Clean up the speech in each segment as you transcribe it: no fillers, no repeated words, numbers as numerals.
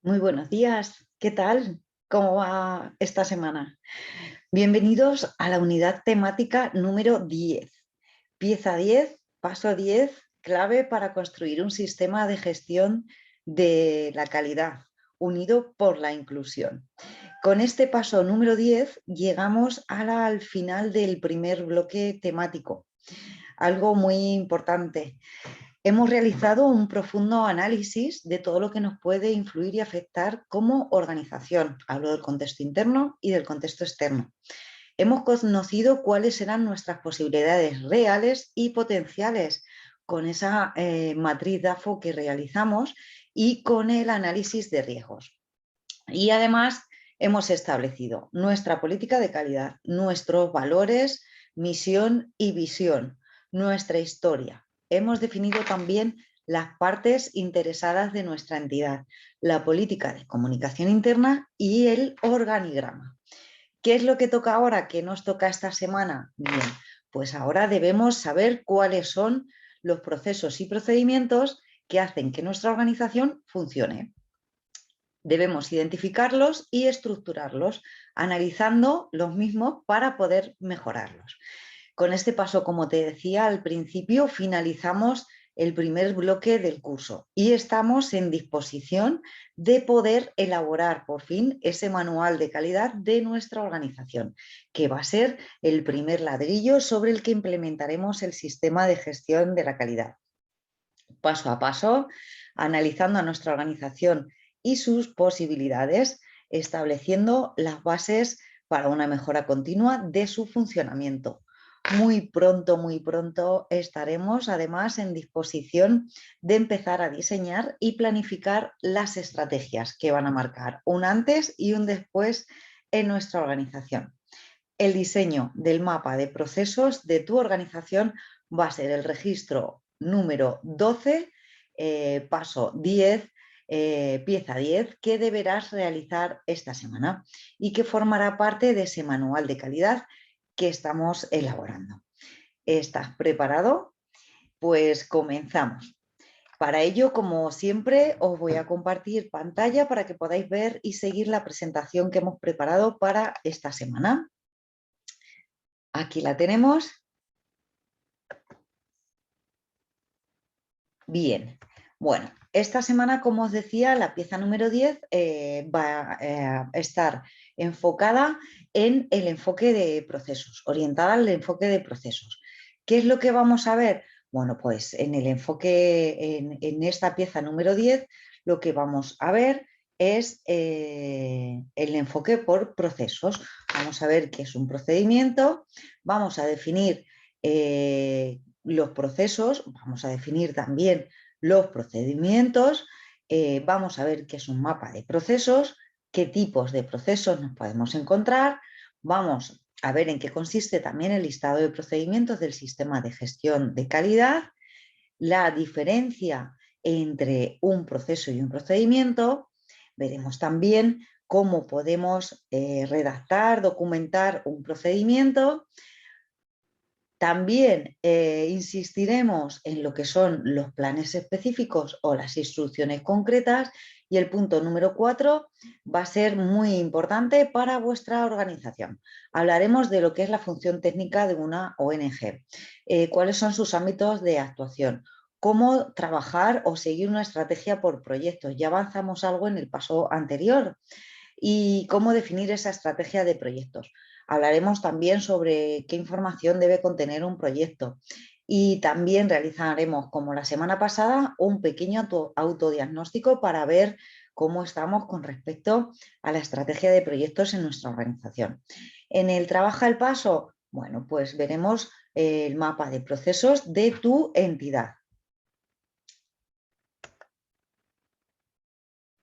Muy buenos días, ¿qué tal? ¿Cómo va esta semana? Bienvenidos a la unidad temática número 10. Pieza 10, paso 10, clave para construir un sistema de gestión de la calidad unido por la inclusión. Con este paso número 10 llegamos al final del primer bloque temático. Algo muy importante. Hemos realizado un profundo análisis de todo lo que nos puede influir y afectar como organización. Hablo del contexto interno y del contexto externo. Hemos conocido cuáles eran nuestras posibilidades reales y potenciales con esa matriz DAFO que realizamos y con el análisis de riesgos. Y además hemos establecido nuestra política de calidad, nuestros valores, misión y visión, nuestra historia. Hemos definido también las partes interesadas de nuestra entidad, la política de comunicación interna y el organigrama. ¿Qué es lo que toca ahora? ¿Qué nos toca esta semana? Bien, pues ahora debemos saber cuáles son los procesos y procedimientos que hacen que nuestra organización funcione. Debemos identificarlos y estructurarlos, analizando los mismos para poder mejorarlos. Con este paso, como te decía al principio, finalizamos el primer bloque del curso y estamos en disposición de poder elaborar por fin ese manual de calidad de nuestra organización, que va a ser el primer ladrillo sobre el que implementaremos el sistema de gestión de la calidad. Paso a paso, analizando a nuestra organización y sus posibilidades, estableciendo las bases para una mejora continua de su funcionamiento. Muy pronto estaremos además en disposición de empezar a diseñar y planificar las estrategias que van a marcar un antes y un después en nuestra organización. El diseño del mapa de procesos de tu organización va a ser el registro número 12, paso 10, pieza 10, que deberás realizar esta semana y que formará parte de ese manual de calidad que estamos elaborando. ¿Estás preparado? Pues comenzamos. Para ello, como siempre, os voy a compartir pantalla para que podáis ver y seguir la presentación que hemos preparado para esta semana. Aquí la tenemos. Bien, bueno, esta semana, como os decía, la pieza número 10 va a estar enfocada en el enfoque de procesos, orientada al enfoque de procesos. ¿Qué es lo que vamos a ver? Bueno, pues en el enfoque, en esta pieza número 10, lo que vamos a ver es el enfoque por procesos. Vamos a ver qué es un procedimiento, vamos a definir los procesos, vamos a definir también los procedimientos, vamos a ver qué es un mapa de procesos, qué tipos de procesos nos podemos encontrar, vamos a ver en qué consiste también el listado de procedimientos del sistema de gestión de calidad, la diferencia entre un proceso y un procedimiento, veremos también cómo podemos redactar, documentar un procedimiento. También insistiremos en lo que son los planes específicos o las instrucciones concretas y el punto número 4 va a ser muy importante para vuestra organización. Hablaremos de lo que es la función técnica de una ONG, cuáles son sus ámbitos de actuación, cómo trabajar o seguir una estrategia por proyectos. Ya avanzamos algo en el paso anterior y cómo definir esa estrategia de proyectos. Hablaremos también sobre qué información debe contener un proyecto y también realizaremos, como la semana pasada, un pequeño autodiagnóstico para ver cómo estamos con respecto a la estrategia de proyectos en nuestra organización. En el Trabaja el Paso, bueno, pues veremos el mapa de procesos de tu entidad.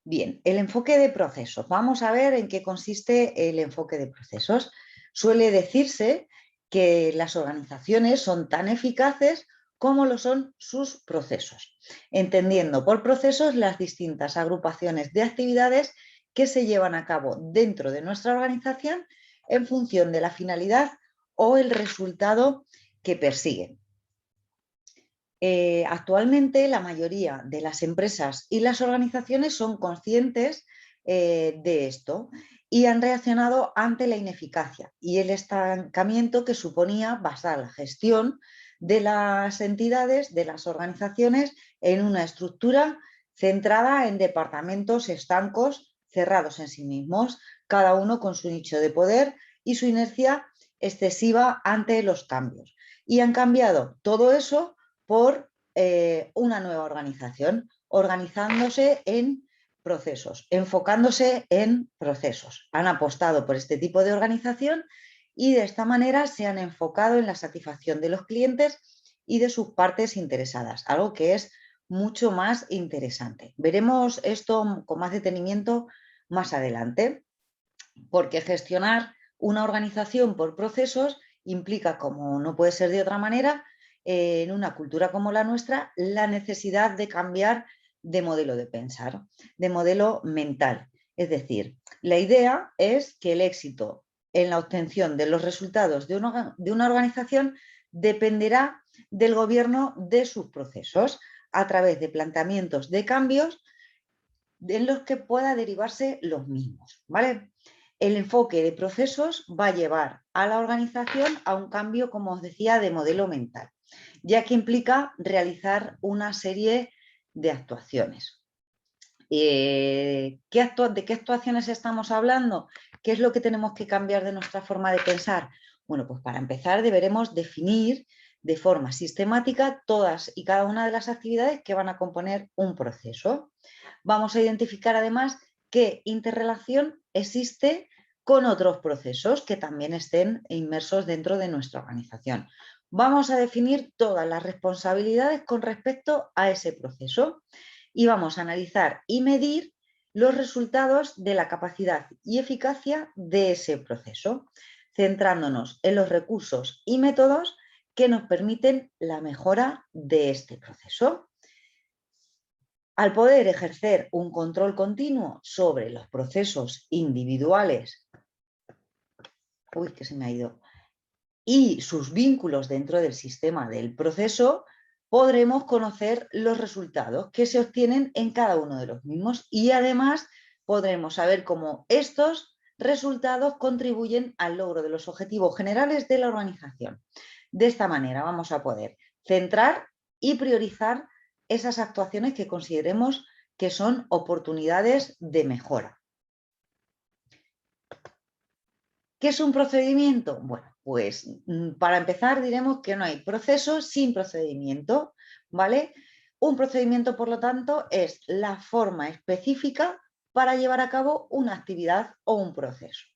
Bien, el enfoque de procesos. Vamos a ver en qué consiste el enfoque de procesos. Suele decirse que las organizaciones son tan eficaces como lo son sus procesos, entendiendo por procesos las distintas agrupaciones de actividades que se llevan a cabo dentro de nuestra organización en función de la finalidad o el resultado que persiguen. Actualmente la mayoría de las empresas y las organizaciones son conscientes de esto y han reaccionado ante la ineficacia y el estancamiento que suponía basar la gestión de las entidades, de las organizaciones, en una estructura centrada en departamentos estancos, cerrados en sí mismos, cada uno con su nicho de poder y su inercia excesiva ante los cambios. Y han cambiado todo eso por una nueva organización, organizándose en procesos, enfocándose en procesos. Han apostado por este tipo de organización y de esta manera se han enfocado en la satisfacción de los clientes y de sus partes interesadas, algo que es mucho más interesante. Veremos esto con más detenimiento más adelante, porque gestionar una organización por procesos implica, como no puede ser de otra manera, en una cultura como la nuestra, la necesidad de cambiar de modelo de pensar, de modelo mental. Es decir, la idea es que el éxito en la obtención de los resultados de una organización dependerá del gobierno de sus procesos a través de planteamientos de cambios en los que pueda derivarse los mismos, ¿vale? El enfoque de procesos va a llevar a la organización a un cambio, como os decía, de modelo mental, ya que implica realizar una serie de actuaciones. ¿De qué actuaciones estamos hablando? ¿Qué es lo que tenemos que cambiar de nuestra forma de pensar? Bueno, pues para empezar deberemos definir de forma sistemática todas y cada una de las actividades que van a componer un proceso. Vamos a identificar además qué interrelación existe con otros procesos que también estén inmersos dentro de nuestra organización. Vamos a definir todas las responsabilidades con respecto a ese proceso y vamos a analizar y medir los resultados de la capacidad y eficacia de ese proceso, centrándonos en los recursos y métodos que nos permiten la mejora de este proceso. Al poder ejercer un control continuo sobre los procesos individuales, que se me ha ido, y sus vínculos dentro del sistema del proceso, podremos conocer los resultados que se obtienen en cada uno de los mismos y además podremos saber cómo estos resultados contribuyen al logro de los objetivos generales de la organización. De esta manera vamos a poder centrar y priorizar esas actuaciones que consideremos que son oportunidades de mejora. ¿Qué es un procedimiento? Bueno, pues para empezar diremos que no hay proceso sin procedimiento, ¿vale? Un procedimiento, por lo tanto, es la forma específica para llevar a cabo una actividad o un proceso,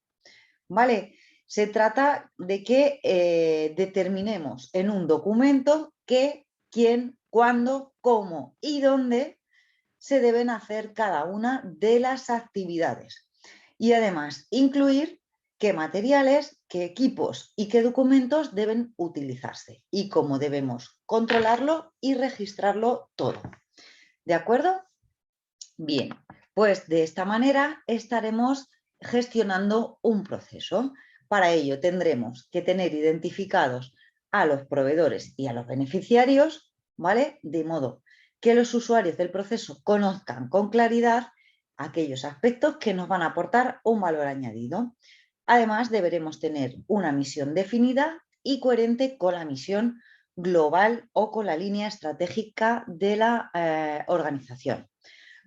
¿vale? Se trata de que determinemos en un documento qué, quién, cuándo, cómo y dónde se deben hacer cada una de las actividades. Y además incluir qué materiales, qué equipos y qué documentos deben utilizarse y cómo debemos controlarlo y registrarlo todo. ¿De acuerdo? Bien, pues de esta manera estaremos gestionando un proceso. Para ello tendremos que tener identificados a los proveedores y a los beneficiarios, ¿vale? De modo que los usuarios del proceso conozcan con claridad aquellos aspectos que nos van a aportar un valor añadido. Además, deberemos tener una misión definida y coherente con la misión global o con la línea estratégica de la organización.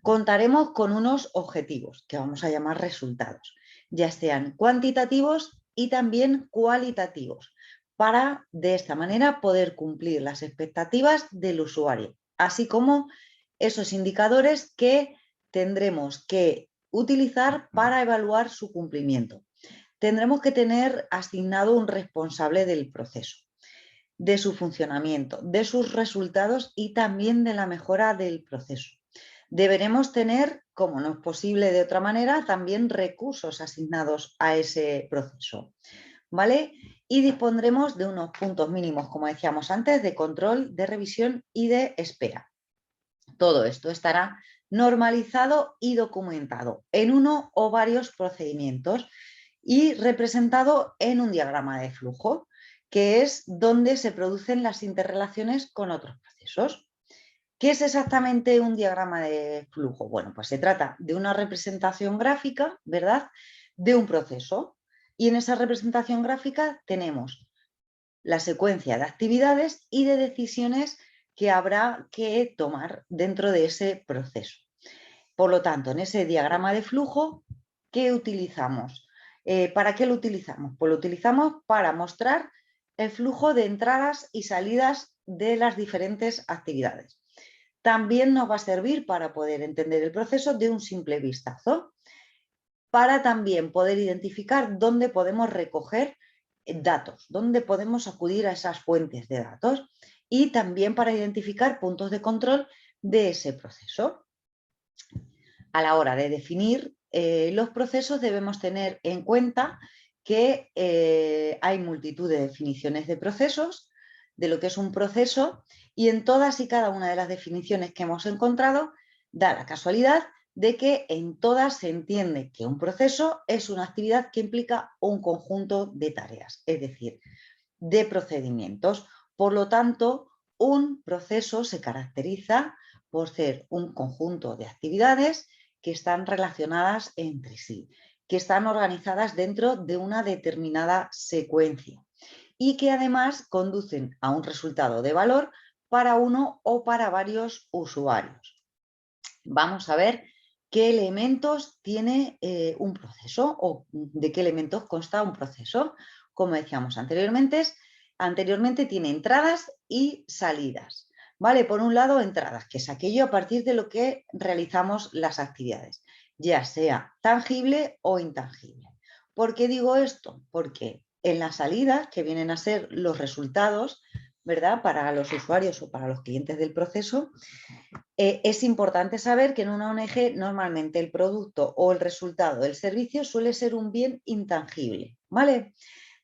Contaremos con unos objetivos que vamos a llamar resultados, ya sean cuantitativos y también cualitativos, para de esta manera poder cumplir las expectativas del usuario, así como esos indicadores que tendremos que utilizar para evaluar su cumplimiento. Tendremos que tener asignado un responsable del proceso, de su funcionamiento, de sus resultados y también de la mejora del proceso. Deberemos tener, como no es posible de otra manera, también recursos asignados a ese proceso, ¿vale? Y dispondremos de unos puntos mínimos, como decíamos antes, de control, de revisión y de espera. Todo esto estará normalizado y documentado en uno o varios procedimientos y representado en un diagrama de flujo que es donde se producen las interrelaciones con otros procesos. ¿Qué es exactamente un diagrama de flujo? Bueno, pues se trata de una representación gráfica, ¿verdad?, de un proceso. Y en esa representación gráfica tenemos la secuencia de actividades y de decisiones que habrá que tomar dentro de ese proceso. Por lo tanto, en ese diagrama de flujo, ¿qué utilizamos? ¿Para qué lo utilizamos? Pues lo utilizamos para mostrar el flujo de entradas y salidas de las diferentes actividades. También nos va a servir para poder entender el proceso de un simple vistazo, para también poder identificar dónde podemos recoger datos, dónde podemos acudir a esas fuentes de datos y también para identificar puntos de control de ese proceso. A la hora de definir los procesos debemos tener en cuenta que hay multitud de definiciones de procesos, de lo que es un proceso, y en todas y cada una de las definiciones que hemos encontrado da la casualidad de que en todas se entiende que un proceso es una actividad que implica un conjunto de tareas, es decir, de procedimientos. Por lo tanto, un proceso se caracteriza por ser un conjunto de actividades que están relacionadas entre sí, que están organizadas dentro de una determinada secuencia y que además conducen a un resultado de valor para uno o para varios usuarios. Vamos a ver qué elementos tiene un proceso o de qué elementos consta un proceso. Como decíamos anteriormente tiene entradas y salidas. ¿Vale? Por un lado, entradas, que es aquello a partir de lo que realizamos las actividades, ya sea tangible o intangible. ¿Por qué digo esto? Porque en las salidas, que vienen a ser los resultados, ¿verdad?, para los usuarios o para los clientes del proceso, es importante saber que en una ONG normalmente el producto o el resultado del servicio suele ser un bien intangible, ¿vale?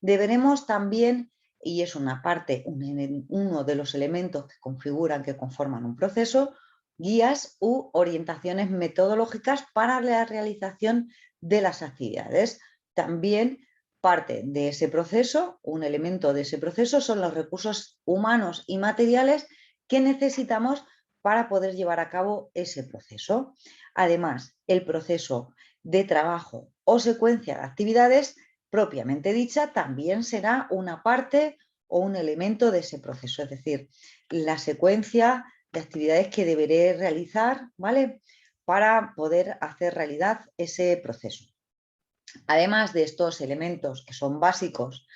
Deberemos también, y es una parte, uno de los elementos que configuran, que conforman un proceso, guías u orientaciones metodológicas para la realización de las actividades. También parte de ese proceso, un elemento de ese proceso, son los recursos humanos y materiales que necesitamos para poder llevar a cabo ese proceso. Además, el proceso de trabajo o secuencia de actividades propiamente dicha también será una parte o un elemento de ese proceso, es decir, la secuencia de actividades que deberé realizar, ¿vale?, para poder hacer realidad ese proceso. Además de estos elementos que son básicos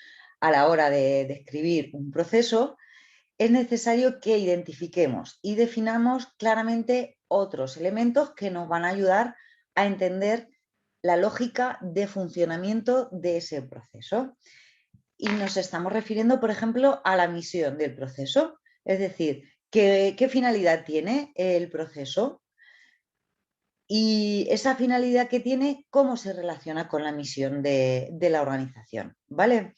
a la hora de describir un proceso, es necesario que identifiquemos y definamos claramente otros elementos que nos van a ayudar a entender la lógica de funcionamiento de ese proceso. Y nos estamos refiriendo, por ejemplo, a la misión del proceso, es decir, ¿qué finalidad tiene el proceso? Y esa finalidad que tiene, ¿cómo se relaciona con la misión de la organización? ¿Vale?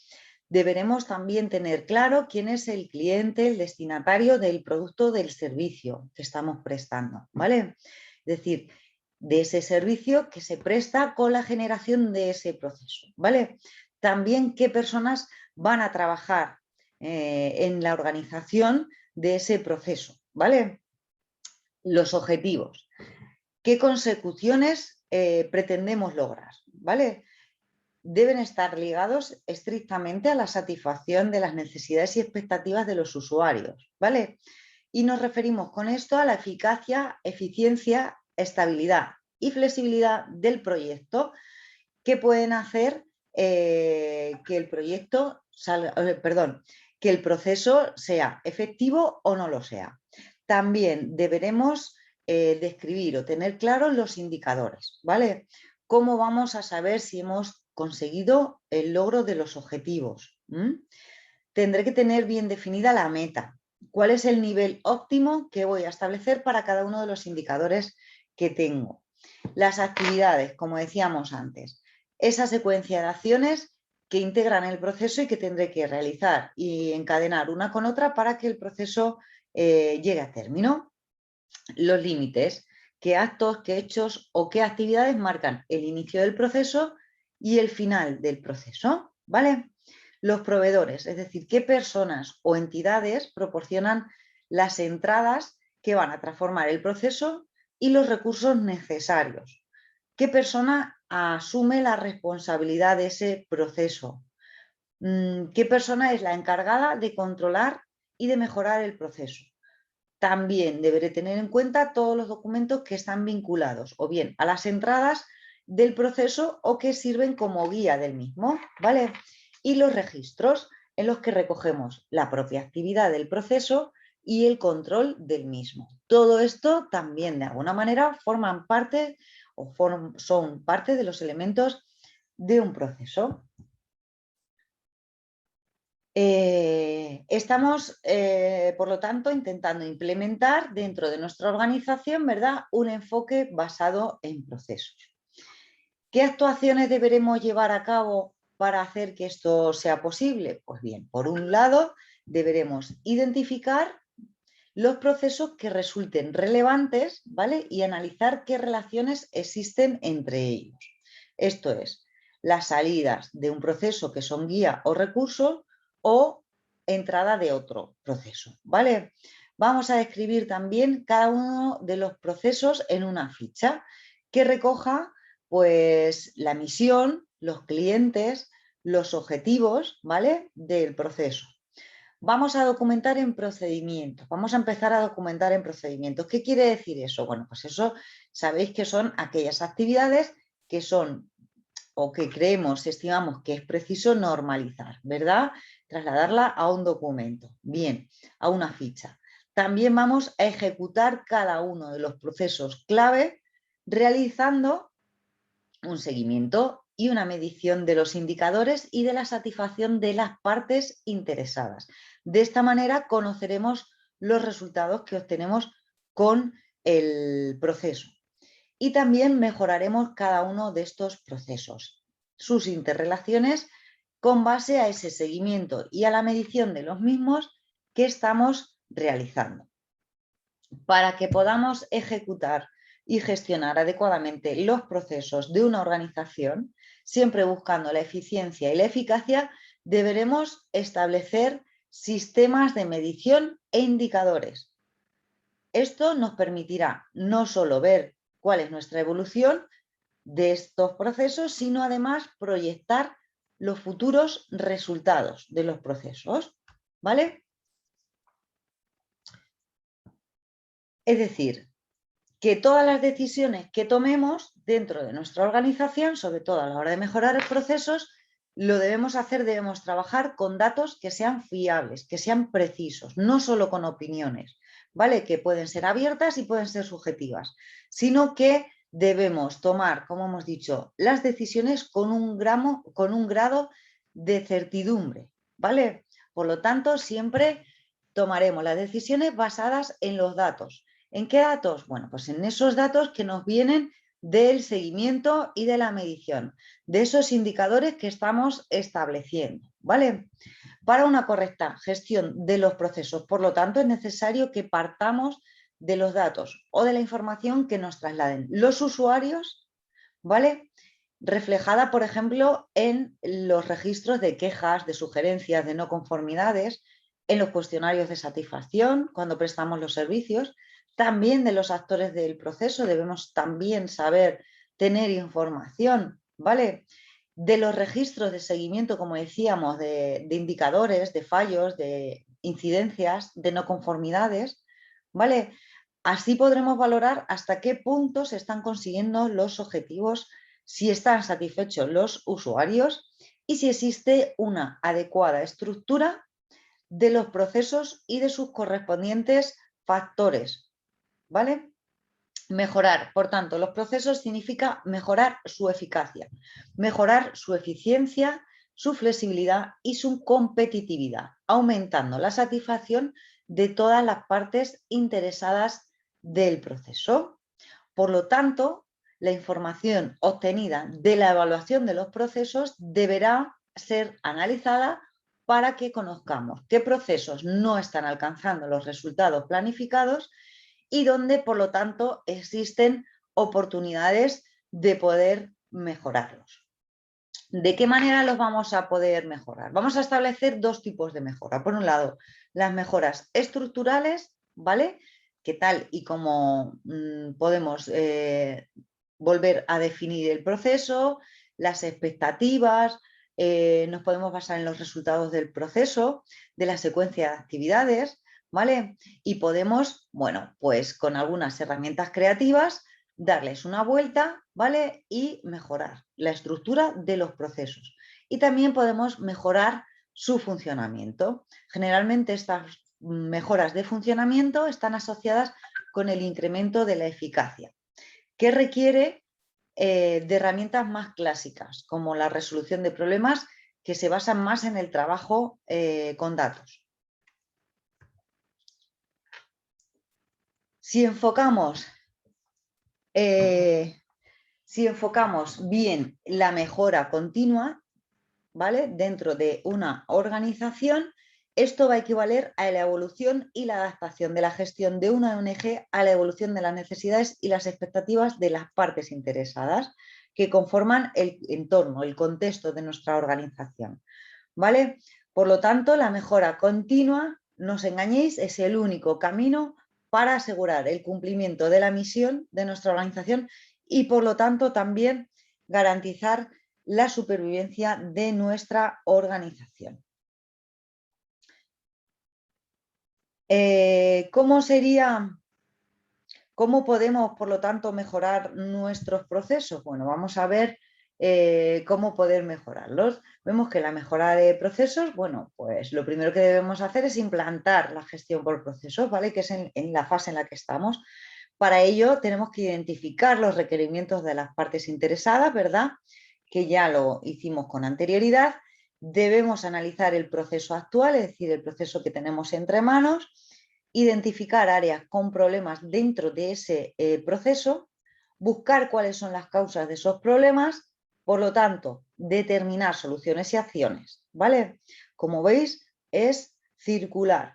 Deberemos también tener claro quién es el cliente, el destinatario del producto o del servicio que estamos prestando, ¿vale? Es decir, de ese servicio que se presta con la generación de ese proceso, ¿vale? También qué personas van a trabajar en la organización de ese proceso, ¿vale? Los objetivos. ¿Qué consecuciones pretendemos lograr? ¿Vale? Deben estar ligados estrictamente a la satisfacción de las necesidades y expectativas de los usuarios, ¿vale? Y nos referimos con esto a la eficacia, eficiencia, estabilidad y flexibilidad del proyecto, que pueden hacer que el proyecto salga, que el proceso sea efectivo o no lo sea. También deberemos describir o tener claros los indicadores, ¿vale? ¿Cómo vamos a saber si hemos conseguido el logro de los objetivos? Tendré que tener bien definida la meta. ¿Cuál es el nivel óptimo que voy a establecer para cada uno de los indicadores que tengo? Las actividades, como decíamos antes, esa secuencia de acciones que integran el proceso y que tendré que realizar y encadenar una con otra para que el proceso llegue a término. Los límites, qué actos, qué hechos o qué actividades marcan el inicio del proceso y el final del proceso, ¿vale? Los proveedores, es decir, qué personas o entidades proporcionan las entradas que van a transformar el proceso y los recursos necesarios. ¿Qué persona asume la responsabilidad de ese proceso? ¿Qué persona es la encargada de controlar y de mejorar el proceso? También deberé tener en cuenta todos los documentos que están vinculados o bien a las entradas del proceso o que sirven como guía del mismo, ¿vale? Y los registros en los que recogemos la propia actividad del proceso y el control del mismo. Todo esto también de alguna manera forman parte o son parte de los elementos de un proceso. Estamos, por lo tanto, intentando implementar dentro de nuestra organización, ¿verdad?, un enfoque basado en procesos. ¿Qué actuaciones deberemos llevar a cabo para hacer que esto sea posible? Pues bien, por un lado, deberemos identificar los procesos que resulten relevantes, ¿vale?, y analizar qué relaciones existen entre ellos. Esto es, las salidas de un proceso que son guía o recursos o entrada de otro proceso, ¿vale? Vamos a describir también cada uno de los procesos en una ficha que recoja, pues, la misión, los clientes, los objetivos, ¿vale?, del proceso. Vamos a documentar en procedimientos, vamos a empezar a documentar en procedimientos. ¿Qué quiere decir eso? Bueno, pues eso sabéis que son aquellas actividades que son o que creemos, estimamos que es preciso normalizar, ¿verdad? Trasladarla a un documento, bien, a una ficha. También vamos a ejecutar cada uno de los procesos clave realizando un seguimiento y una medición de los indicadores y de la satisfacción de las partes interesadas. De esta manera conoceremos los resultados que obtenemos con el proceso y también mejoraremos cada uno de estos procesos, sus interrelaciones con base a ese seguimiento y a la medición de los mismos que estamos realizando. Para que podamos ejecutar y gestionar adecuadamente los procesos de una organización, siempre buscando la eficiencia y la eficacia, deberemos establecer sistemas de medición e indicadores. Esto nos permitirá no solo ver cuál es nuestra evolución de estos procesos, sino además proyectar los futuros resultados de los procesos, ¿vale? Es decir, que todas las decisiones que tomemos dentro de nuestra organización, sobre todo a la hora de mejorar los procesos, lo debemos hacer, debemos trabajar con datos que sean fiables, que sean precisos, no solo con opiniones, ¿vale?, que pueden ser abiertas y pueden ser subjetivas, sino que debemos tomar, como hemos dicho, las decisiones con un grado de certidumbre, ¿vale? Por lo tanto, siempre tomaremos las decisiones basadas en los datos. ¿En qué datos? Bueno, pues en esos datos que nos vienen del seguimiento y de la medición, de esos indicadores que estamos estableciendo, ¿vale? Para una correcta gestión de los procesos, por lo tanto, es necesario que partamos de los datos o de la información que nos trasladen los usuarios, ¿vale?, reflejada, por ejemplo, en los registros de quejas, de sugerencias, de no conformidades, en los cuestionarios de satisfacción cuando prestamos los servicios. También de los actores del proceso debemos también saber tener información, ¿vale? De los registros de seguimiento, como decíamos, de indicadores, de fallos, de incidencias, de no conformidades, ¿vale? Así podremos valorar hasta qué punto se están consiguiendo los objetivos, si están satisfechos los usuarios y si existe una adecuada estructura de los procesos y de sus correspondientes factores, ¿vale? Mejorar, por tanto, los procesos significa mejorar su eficacia, mejorar su eficiencia, su flexibilidad y su competitividad, aumentando la satisfacción de todas las partes interesadas del proceso. Por lo tanto, la información obtenida de la evaluación de los procesos deberá ser analizada para que conozcamos qué procesos no están alcanzando los resultados planificados y donde, por lo tanto, existen oportunidades de poder mejorarlos. ¿De qué manera los vamos a poder mejorar? Vamos a establecer dos tipos de mejora. Por un lado, las mejoras estructurales, ¿vale? Que tal y como podemos volver a definir el proceso, las expectativas, nos podemos basar en los resultados del proceso, de la secuencia de actividades, ¿vale? Y podemos, bueno, pues con algunas herramientas creativas, darles una vuelta, ¿vale? Y mejorar la estructura de los procesos. Y también podemos mejorar su funcionamiento. Generalmente estas mejoras de funcionamiento están asociadas con el incremento de la eficacia, que requiere de herramientas más clásicas, como la resolución de problemas que se basan más en el trabajo con datos. Si enfocamos bien la mejora continua, ¿vale? Dentro de una organización, esto va a equivaler a la evolución y la adaptación de la gestión de una ONG a la evolución de las necesidades y las expectativas de las partes interesadas que conforman el entorno, el contexto de nuestra organización, ¿vale? Por lo tanto, la mejora continua, no os engañéis, es el único camino para asegurar el cumplimiento de la misión de nuestra organización y, por lo tanto, también garantizar la supervivencia de nuestra organización. ¿Cómo podemos, por lo tanto, mejorar nuestros procesos? Bueno, vamos a ver cómo poder mejorarlos. Vemos que la mejora de procesos, bueno, pues lo primero que debemos hacer es implantar la gestión por procesos, ¿vale? Que es en la fase en la que estamos. Para ello tenemos que identificar los requerimientos de las partes interesadas, ¿verdad? Que ya lo hicimos con anterioridad. Debemos analizar el proceso actual, es decir, el proceso que tenemos entre manos, identificar áreas con problemas dentro de ese proceso, buscar cuáles son las causas de esos problemas, por lo tanto, determinar soluciones y acciones, ¿vale? Como veis, es circular,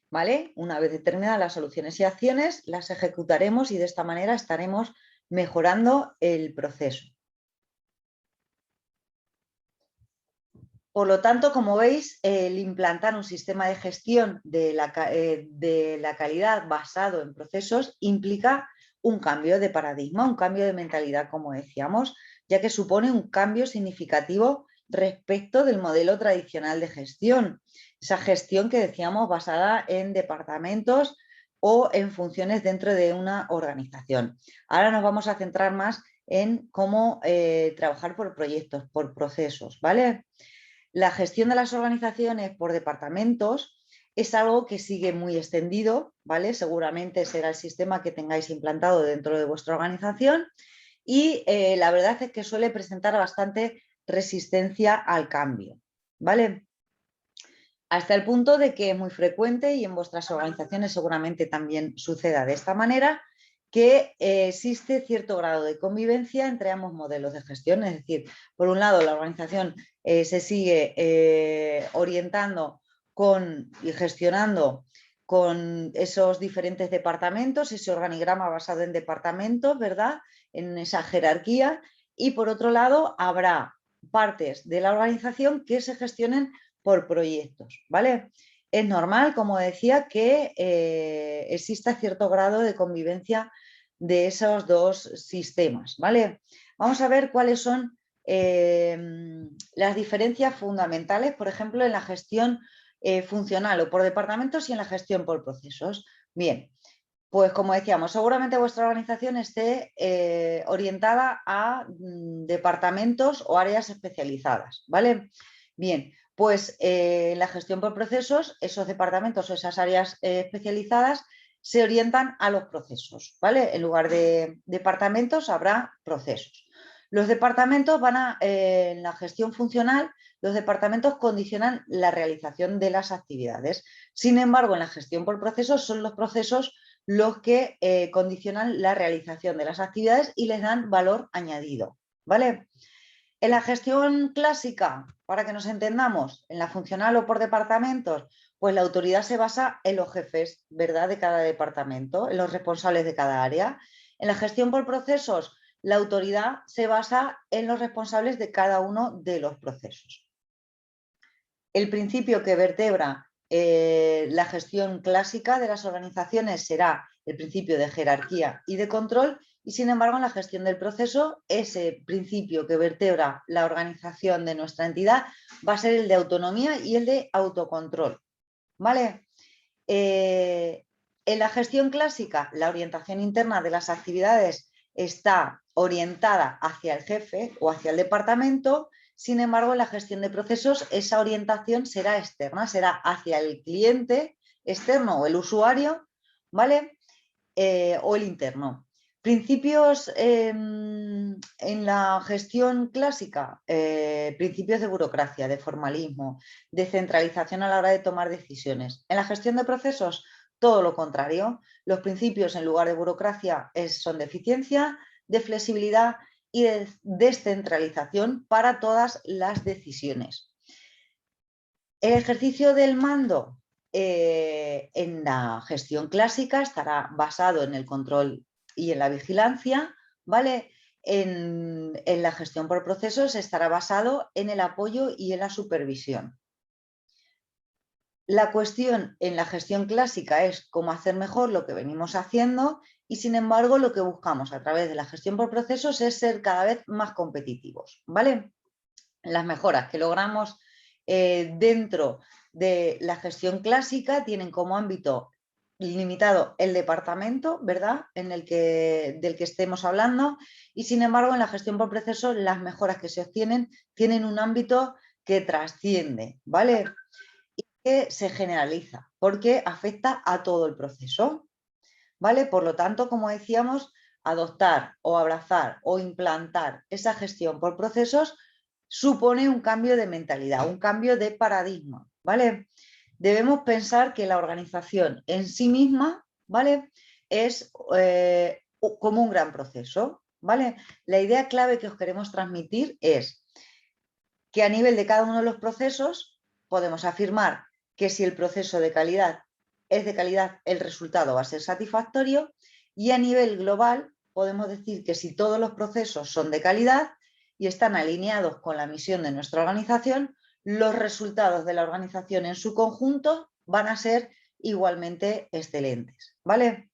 ¿vale? Una vez determinadas las soluciones y acciones, las ejecutaremos y de esta manera estaremos mejorando el proceso. Por lo tanto, como veis, el implantar un sistema de gestión de la calidad basado en procesos implica un cambio de paradigma, un cambio de mentalidad, como decíamos, ya que supone un cambio significativo respecto del modelo tradicional de gestión. Esa gestión que decíamos basada en departamentos o en funciones dentro de una organización. Ahora nos vamos a centrar más en cómo trabajar por proyectos, por procesos, ¿vale? La gestión de las organizaciones por departamentos es algo que sigue muy extendido, ¿vale? Seguramente será el sistema que tengáis implantado dentro de vuestra organización y la verdad es que suele presentar bastante resistencia al cambio, ¿vale? Hasta el punto de que es muy frecuente y en vuestras organizaciones seguramente también suceda de esta manera, que existe cierto grado de convivencia entre ambos modelos de gestión. Es decir, por un lado la organización se sigue orientando y gestionando con esos diferentes departamentos, ese organigrama basado en departamentos, ¿verdad? En esa jerarquía. Y por otro lado, habrá partes de la organización que se gestionen por proyectos, ¿vale? Es normal, como decía, que exista cierto grado de convivencia de esos dos sistemas, ¿vale? Vamos a ver cuáles son las diferencias fundamentales, por ejemplo, en la gestión funcional o por departamentos y en la gestión por procesos. Bien, pues como decíamos, seguramente vuestra organización esté orientada a departamentos o áreas especializadas, ¿vale? Bien, pues en la gestión por procesos, esos departamentos o esas áreas especializadas se orientan a los procesos, ¿vale? En lugar de departamentos habrá procesos. Los departamentos en la gestión funcional, los departamentos condicionan la realización de las actividades. Sin embargo, en la gestión por procesos son los procesos los que condicionan la realización de las actividades y les dan valor añadido, ¿vale? En la gestión clásica, para que nos entendamos, en la funcional o por departamentos, pues la autoridad se basa en los jefes, ¿verdad?, de cada departamento, en los responsables de cada área. En la gestión por procesos, la autoridad se basa en los responsables de cada uno de los procesos. El principio que vertebra la gestión clásica de las organizaciones será el principio de jerarquía y de control, y sin embargo en la gestión del proceso ese principio que vertebra la organización de nuestra entidad va a ser el de autonomía y el de autocontrol. ¿Vale? En la gestión clásica, la orientación interna de las actividades está orientada hacia el jefe o hacia el departamento. Sin embargo, en la gestión de procesos, esa orientación será externa, será hacia el cliente externo o el usuario, ¿vale? O el interno. Principios en la gestión clásica, principios de burocracia, de formalismo, de centralización a la hora de tomar decisiones. En la gestión de procesos, todo lo contrario. Los principios en lugar de burocracia son de eficiencia, de flexibilidad y de descentralización para todas las decisiones. El ejercicio del mando en la gestión clásica estará basado en el control y en la vigilancia, ¿vale? En la gestión por procesos estará basado en el apoyo y en la supervisión. La cuestión en la gestión clásica es cómo hacer mejor lo que venimos haciendo y, sin embargo, lo que buscamos a través de la gestión por procesos es ser cada vez más competitivos, ¿vale? Las mejoras que logramos dentro de la gestión clásica tienen como ámbito limitado el departamento, ¿verdad?, del que estemos hablando, y sin embargo en la gestión por procesos las mejoras que se obtienen tienen un ámbito que trasciende, ¿vale?, y que se generaliza porque afecta a todo el proceso, ¿vale? Por lo tanto, como decíamos, adoptar o abrazar o implantar esa gestión por procesos supone un cambio de mentalidad, un cambio de paradigma, ¿vale? Debemos pensar que la organización en sí misma, ¿vale?, es como un gran proceso, ¿vale? La idea clave que os queremos transmitir es que a nivel de cada uno de los procesos podemos afirmar que si el proceso de calidad es de calidad, el resultado va a ser satisfactorio, y a nivel global podemos decir que si todos los procesos son de calidad y están alineados con la misión de nuestra organización, los resultados de la organización en su conjunto van a ser igualmente excelentes, ¿vale?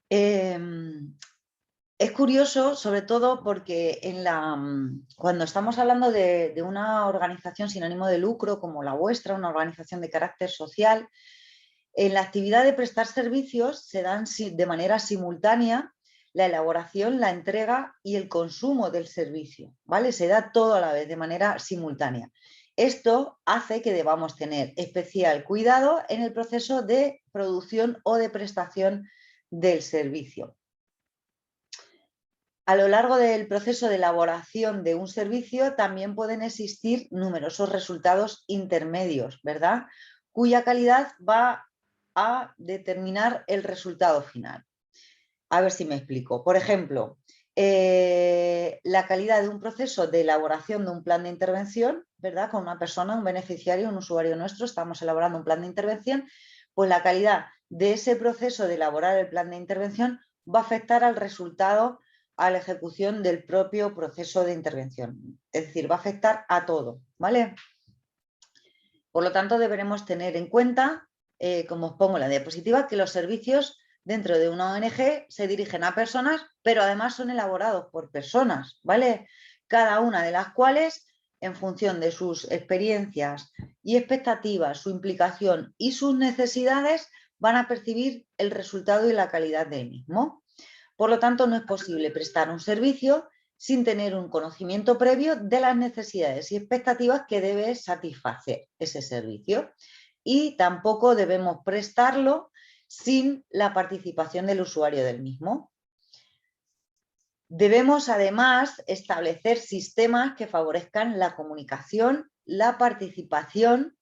Es curioso, sobre todo porque cuando estamos hablando de una organización sin ánimo de lucro como la vuestra, una organización de carácter social, en la actividad de prestar servicios se dan de manera simultánea la elaboración, la entrega y el consumo del servicio, ¿vale? Se da todo a la vez, de manera simultánea. Esto hace que debamos tener especial cuidado en el proceso de producción o de prestación del servicio. A lo largo del proceso de elaboración de un servicio también pueden existir numerosos resultados intermedios, ¿verdad?, cuya calidad va a determinar el resultado final. A ver si me explico. Por ejemplo, la calidad de un proceso de elaboración de un plan de intervención, ¿verdad?, con una persona, un beneficiario, un usuario nuestro, estamos elaborando un plan de intervención, pues la calidad de ese proceso de elaborar el plan de intervención va a afectar al resultado, a la ejecución del propio proceso de intervención. Es decir, va a afectar a todo, ¿vale? Por lo tanto, deberemos tener en cuenta, como os pongo en la diapositiva, que los servicios dentro de una ONG se dirigen a personas, pero además son elaborados por personas, ¿vale? Cada una de las cuales, en función de sus experiencias y expectativas, su implicación y sus necesidades, van a percibir el resultado y la calidad del mismo. Por lo tanto, no es posible prestar un servicio sin tener un conocimiento previo de las necesidades y expectativas que debe satisfacer ese servicio. Y tampoco debemos prestarlo sin la participación del usuario del mismo. Debemos, además, establecer sistemas que favorezcan la comunicación, la participación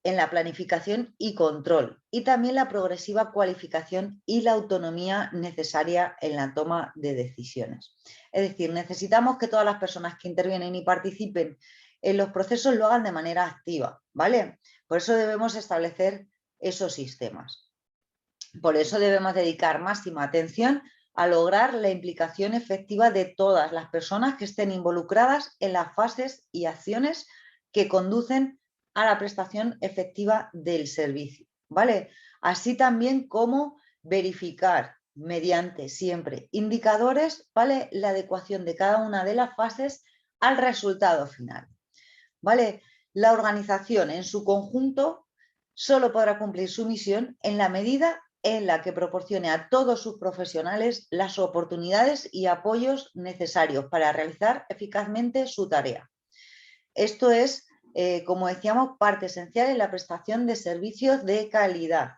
en la planificación y control, y también la progresiva cualificación y la autonomía necesaria en la toma de decisiones. Es decir, necesitamos que todas las personas que intervienen y participen en los procesos lo hagan de manera activa, ¿vale? Por eso debemos establecer esos sistemas. Por eso debemos dedicar máxima atención a lograr la implicación efectiva de todas las personas que estén involucradas en las fases y acciones que conducen a la prestación efectiva del servicio, ¿vale? Así también como verificar mediante siempre indicadores, ¿vale?, la adecuación de cada una de las fases al resultado final, ¿vale? La organización en su conjunto solo podrá cumplir su misión en la medida en la que proporcione a todos sus profesionales las oportunidades y apoyos necesarios para realizar eficazmente su tarea. Esto es, como decíamos, parte esencial en la prestación de servicios de calidad.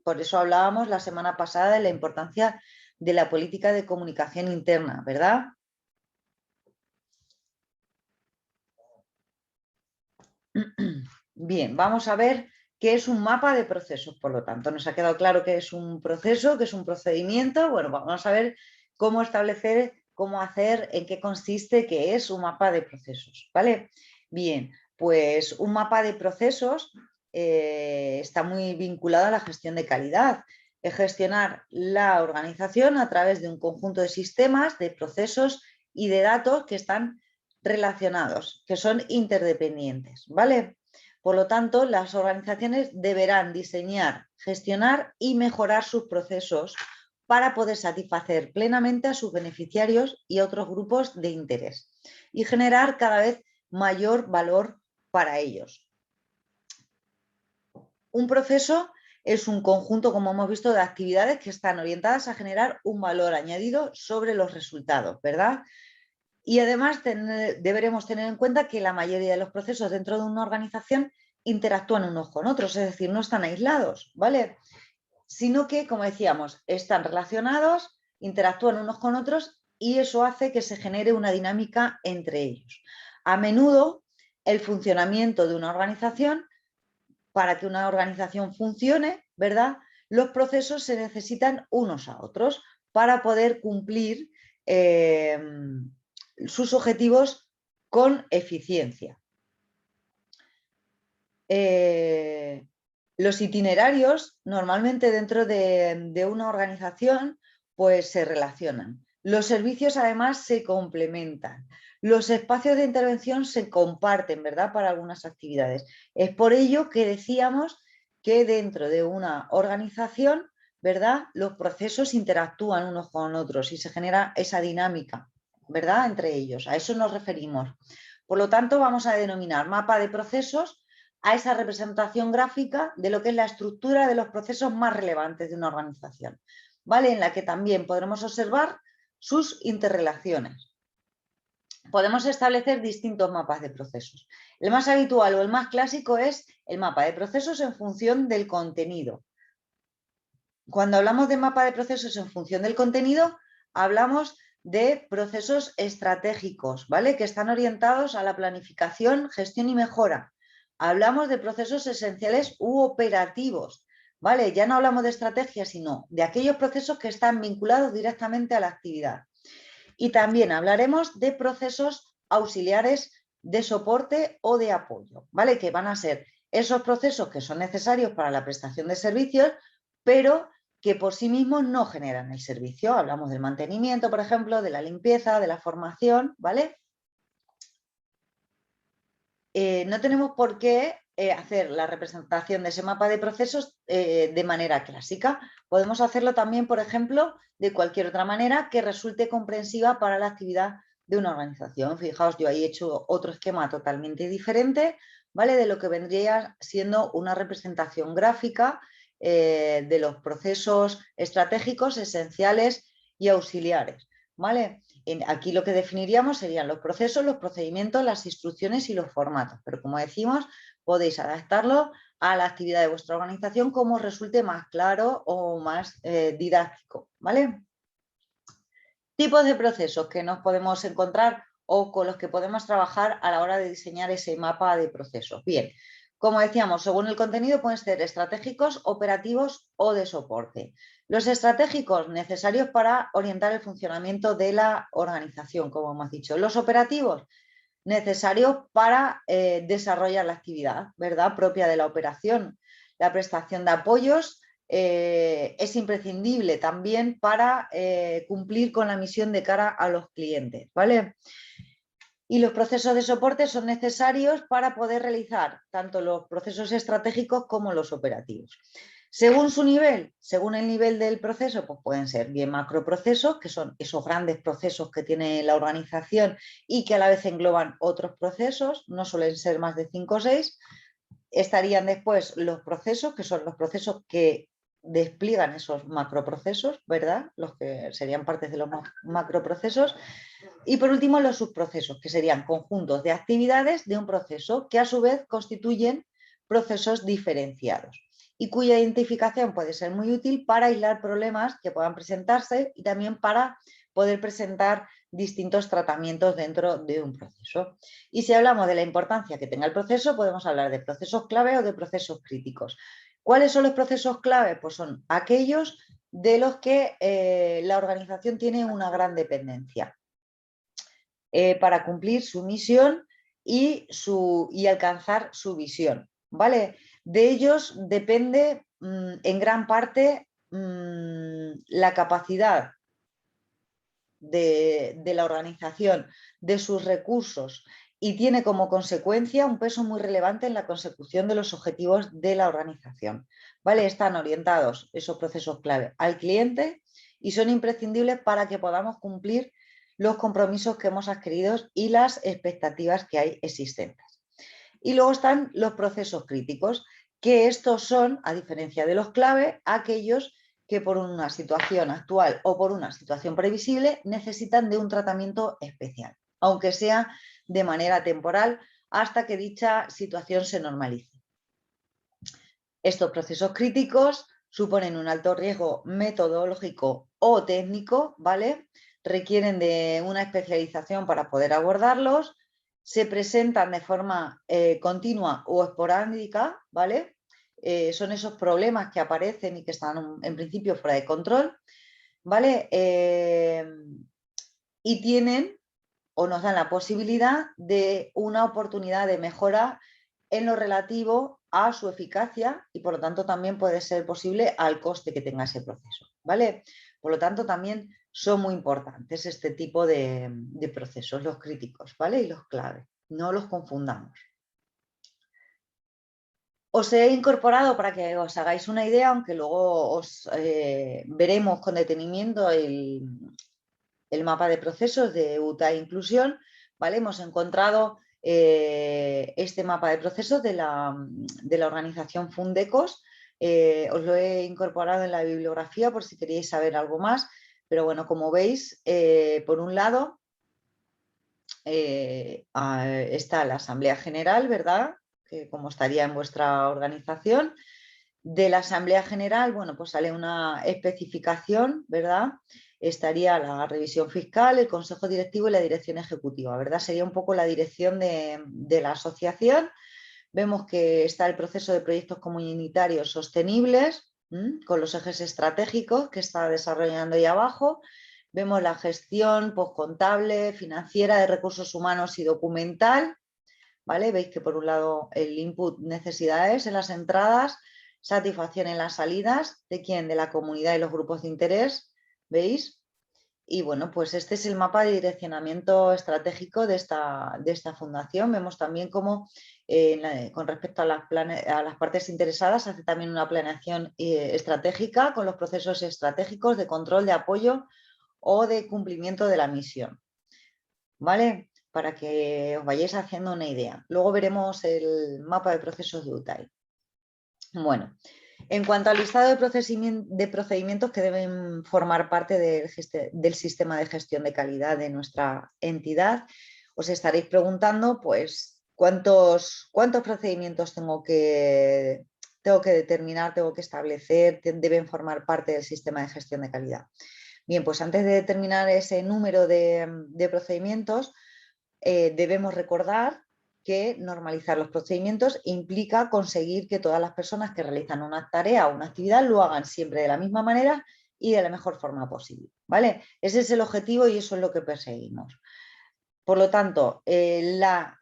Por eso hablábamos la semana pasada de la importancia de la política de comunicación interna, ¿verdad? Bien, vamos a ver qué es un mapa de procesos, por lo tanto. Nos ha quedado claro qué es un proceso, qué es un procedimiento. Bueno, vamos a ver cómo establecer, cómo hacer, en qué consiste, qué es un mapa de procesos, ¿vale? Bien, pues un mapa de procesos está muy vinculado a la gestión de calidad. Es gestionar la organización a través de un conjunto de sistemas, de procesos y de datos que están relacionados, que son interdependientes, ¿vale? Por lo tanto, las organizaciones deberán diseñar, gestionar y mejorar sus procesos para poder satisfacer plenamente a sus beneficiarios y a otros grupos de interés y generar cada vez mayor valor para ellos. Un proceso es un conjunto, como hemos visto, de actividades que están orientadas a generar un valor añadido sobre los resultados, ¿verdad? Y además deberemos tener en cuenta que la mayoría de los procesos dentro de una organización interactúan unos con otros, es decir, no están aislados, ¿vale? Sino que, como decíamos, están relacionados, interactúan unos con otros y eso hace que se genere una dinámica entre ellos. A menudo, el funcionamiento de una organización, para que una organización funcione, ¿verdad?, los procesos se necesitan unos a otros para poder cumplir sus objetivos con eficiencia. Los itinerarios normalmente dentro de una organización pues se relacionan. Los servicios además se complementan. Los espacios de intervención se comparten, ¿verdad?, para algunas actividades. Es por ello que decíamos que dentro de una organización, ¿verdad?, los procesos interactúan unos con otros y se genera esa dinámica, ¿verdad?, entre ellos. A eso nos referimos. Por lo tanto, vamos a denominar mapa de procesos a esa representación gráfica de lo que es la estructura de los procesos más relevantes de una organización, ¿vale?, en la que también podremos observar sus interrelaciones. Podemos establecer distintos mapas de procesos. El más habitual o el más clásico es el mapa de procesos en función del contenido. Cuando hablamos de mapa de procesos en función del contenido, hablamos de procesos estratégicos, ¿vale?, que están orientados a la planificación, gestión y mejora. Hablamos de procesos esenciales u operativos, ¿vale? Ya no hablamos de estrategias, sino de aquellos procesos que están vinculados directamente a la actividad. Y también hablaremos de procesos auxiliares de soporte o de apoyo, ¿vale?, que van a ser esos procesos que son necesarios para la prestación de servicios, pero que por sí mismos no generan el servicio. Hablamos del mantenimiento, por ejemplo, de la limpieza, de la formación, ¿vale? No tenemos por qué hacer la representación de ese mapa de procesos de manera clásica. Podemos hacerlo también, por ejemplo, de cualquier otra manera que resulte comprensiva para la actividad de una organización. Fijaos, yo ahí he hecho otro esquema totalmente diferente, ¿vale?, de lo que vendría siendo una representación gráfica de los procesos estratégicos, esenciales y auxiliares, ¿vale? Aquí lo que definiríamos serían los procesos, los procedimientos, las instrucciones y los formatos, pero como decimos, podéis adaptarlo a la actividad de vuestra organización como resulte más claro o más didáctico, ¿vale? Tipos de procesos que nos podemos encontrar o con los que podemos trabajar a la hora de diseñar ese mapa de procesos. Bien, como decíamos, según el contenido pueden ser estratégicos, operativos o de soporte. Los estratégicos necesarios para orientar el funcionamiento de la organización, como hemos dicho. Los operativos necesarios para desarrollar la actividad, ¿verdad?, propia de la operación. La prestación de apoyos es imprescindible también para cumplir con la misión de cara a los clientes, ¿vale? Y los procesos de soporte son necesarios para poder realizar tanto los procesos estratégicos como los operativos. Según su nivel, según el nivel del proceso, pues pueden ser bien macroprocesos, que son esos grandes procesos que tiene la organización y que a la vez engloban otros procesos, no suelen ser más de 5 o 6. Estarían después los procesos, que son los procesos que despliegan esos macroprocesos, ¿verdad? Los que serían partes de los macroprocesos. Y por último, los subprocesos, que serían conjuntos de actividades de un proceso que a su vez constituyen procesos diferenciados y cuya identificación puede ser muy útil para aislar problemas que puedan presentarse y también para poder presentar distintos tratamientos dentro de un proceso. Y si hablamos de la importancia que tenga el proceso, podemos hablar de procesos clave o de procesos críticos. ¿Cuáles son los procesos clave? Pues son aquellos de los que la organización tiene una gran dependencia para cumplir su misión y alcanzar su visión, ¿vale? De ellos depende en gran parte la capacidad de la organización, de sus recursos, y tiene como consecuencia un peso muy relevante en la consecución de los objetivos de la organización, ¿vale? Están orientados esos procesos clave al cliente y son imprescindibles para que podamos cumplir los compromisos que hemos adquirido y las expectativas que hay existentes. Y luego están los procesos críticos, que estos son, a diferencia de los clave, aquellos que por una situación actual o por una situación previsible necesitan de un tratamiento especial, aunque sea de manera temporal, hasta que dicha situación se normalice. Estos procesos críticos suponen un alto riesgo metodológico o técnico, ¿vale? Requieren de una especialización para poder abordarlos, se presentan de forma continua o esporádica, ¿vale? Son esos problemas que aparecen y que están en principio fuera de control, ¿vale? Y tienen o nos dan la posibilidad de una oportunidad de mejora en lo relativo a su eficacia y por lo tanto también puede ser posible al coste que tenga ese proceso, ¿vale? Por lo tanto también son muy importantes este tipo de procesos, los críticos, ¿vale? Y los clave, no los confundamos. Os he incorporado para que os hagáis una idea, aunque luego os veremos con detenimiento el mapa de procesos de UTAE Inclusión, ¿vale? Hemos encontrado este mapa de procesos de la organización Fundecos. Os lo he incorporado en la bibliografía por si queréis saber algo más, pero bueno, como veis, por un lado está la Asamblea General, ¿verdad? Que como estaría en vuestra organización. De la Asamblea General, bueno, pues sale una especificación, ¿verdad? Estaría la revisión fiscal, el Consejo Directivo y la Dirección Ejecutiva, ¿verdad? Sería un poco la dirección de la asociación. Vemos que está el proceso de proyectos comunitarios sostenibles, con los ejes estratégicos que está desarrollando ahí abajo. Vemos la gestión postcontable, financiera, de recursos humanos y documental, ¿vale? Veis que por un lado el input, necesidades en las entradas, satisfacción en las salidas, ¿de quién? De la comunidad y los grupos de interés, ¿veis? Y bueno, pues este es el mapa de direccionamiento estratégico de esta fundación. Vemos también cómo con respecto a las partes interesadas hace también una planeación estratégica con los procesos estratégicos de control, de apoyo o de cumplimiento de la misión, ¿vale? Para que os vayáis haciendo una idea. Luego veremos el mapa de procesos de UTAE. Bueno, en cuanto al listado de procedimientos que deben formar parte del sistema de gestión de calidad de nuestra entidad, os estaréis preguntando, pues, ¿cuántos procedimientos tengo que determinar, tengo que establecer, deben formar parte del sistema de gestión de calidad? Bien, pues antes de determinar ese número de procedimientos, debemos recordar que normalizar los procedimientos implica conseguir que todas las personas que realizan una tarea o una actividad lo hagan siempre de la misma manera y de la mejor forma posible, ¿vale? Ese es el objetivo y eso es lo que perseguimos. Por lo tanto, la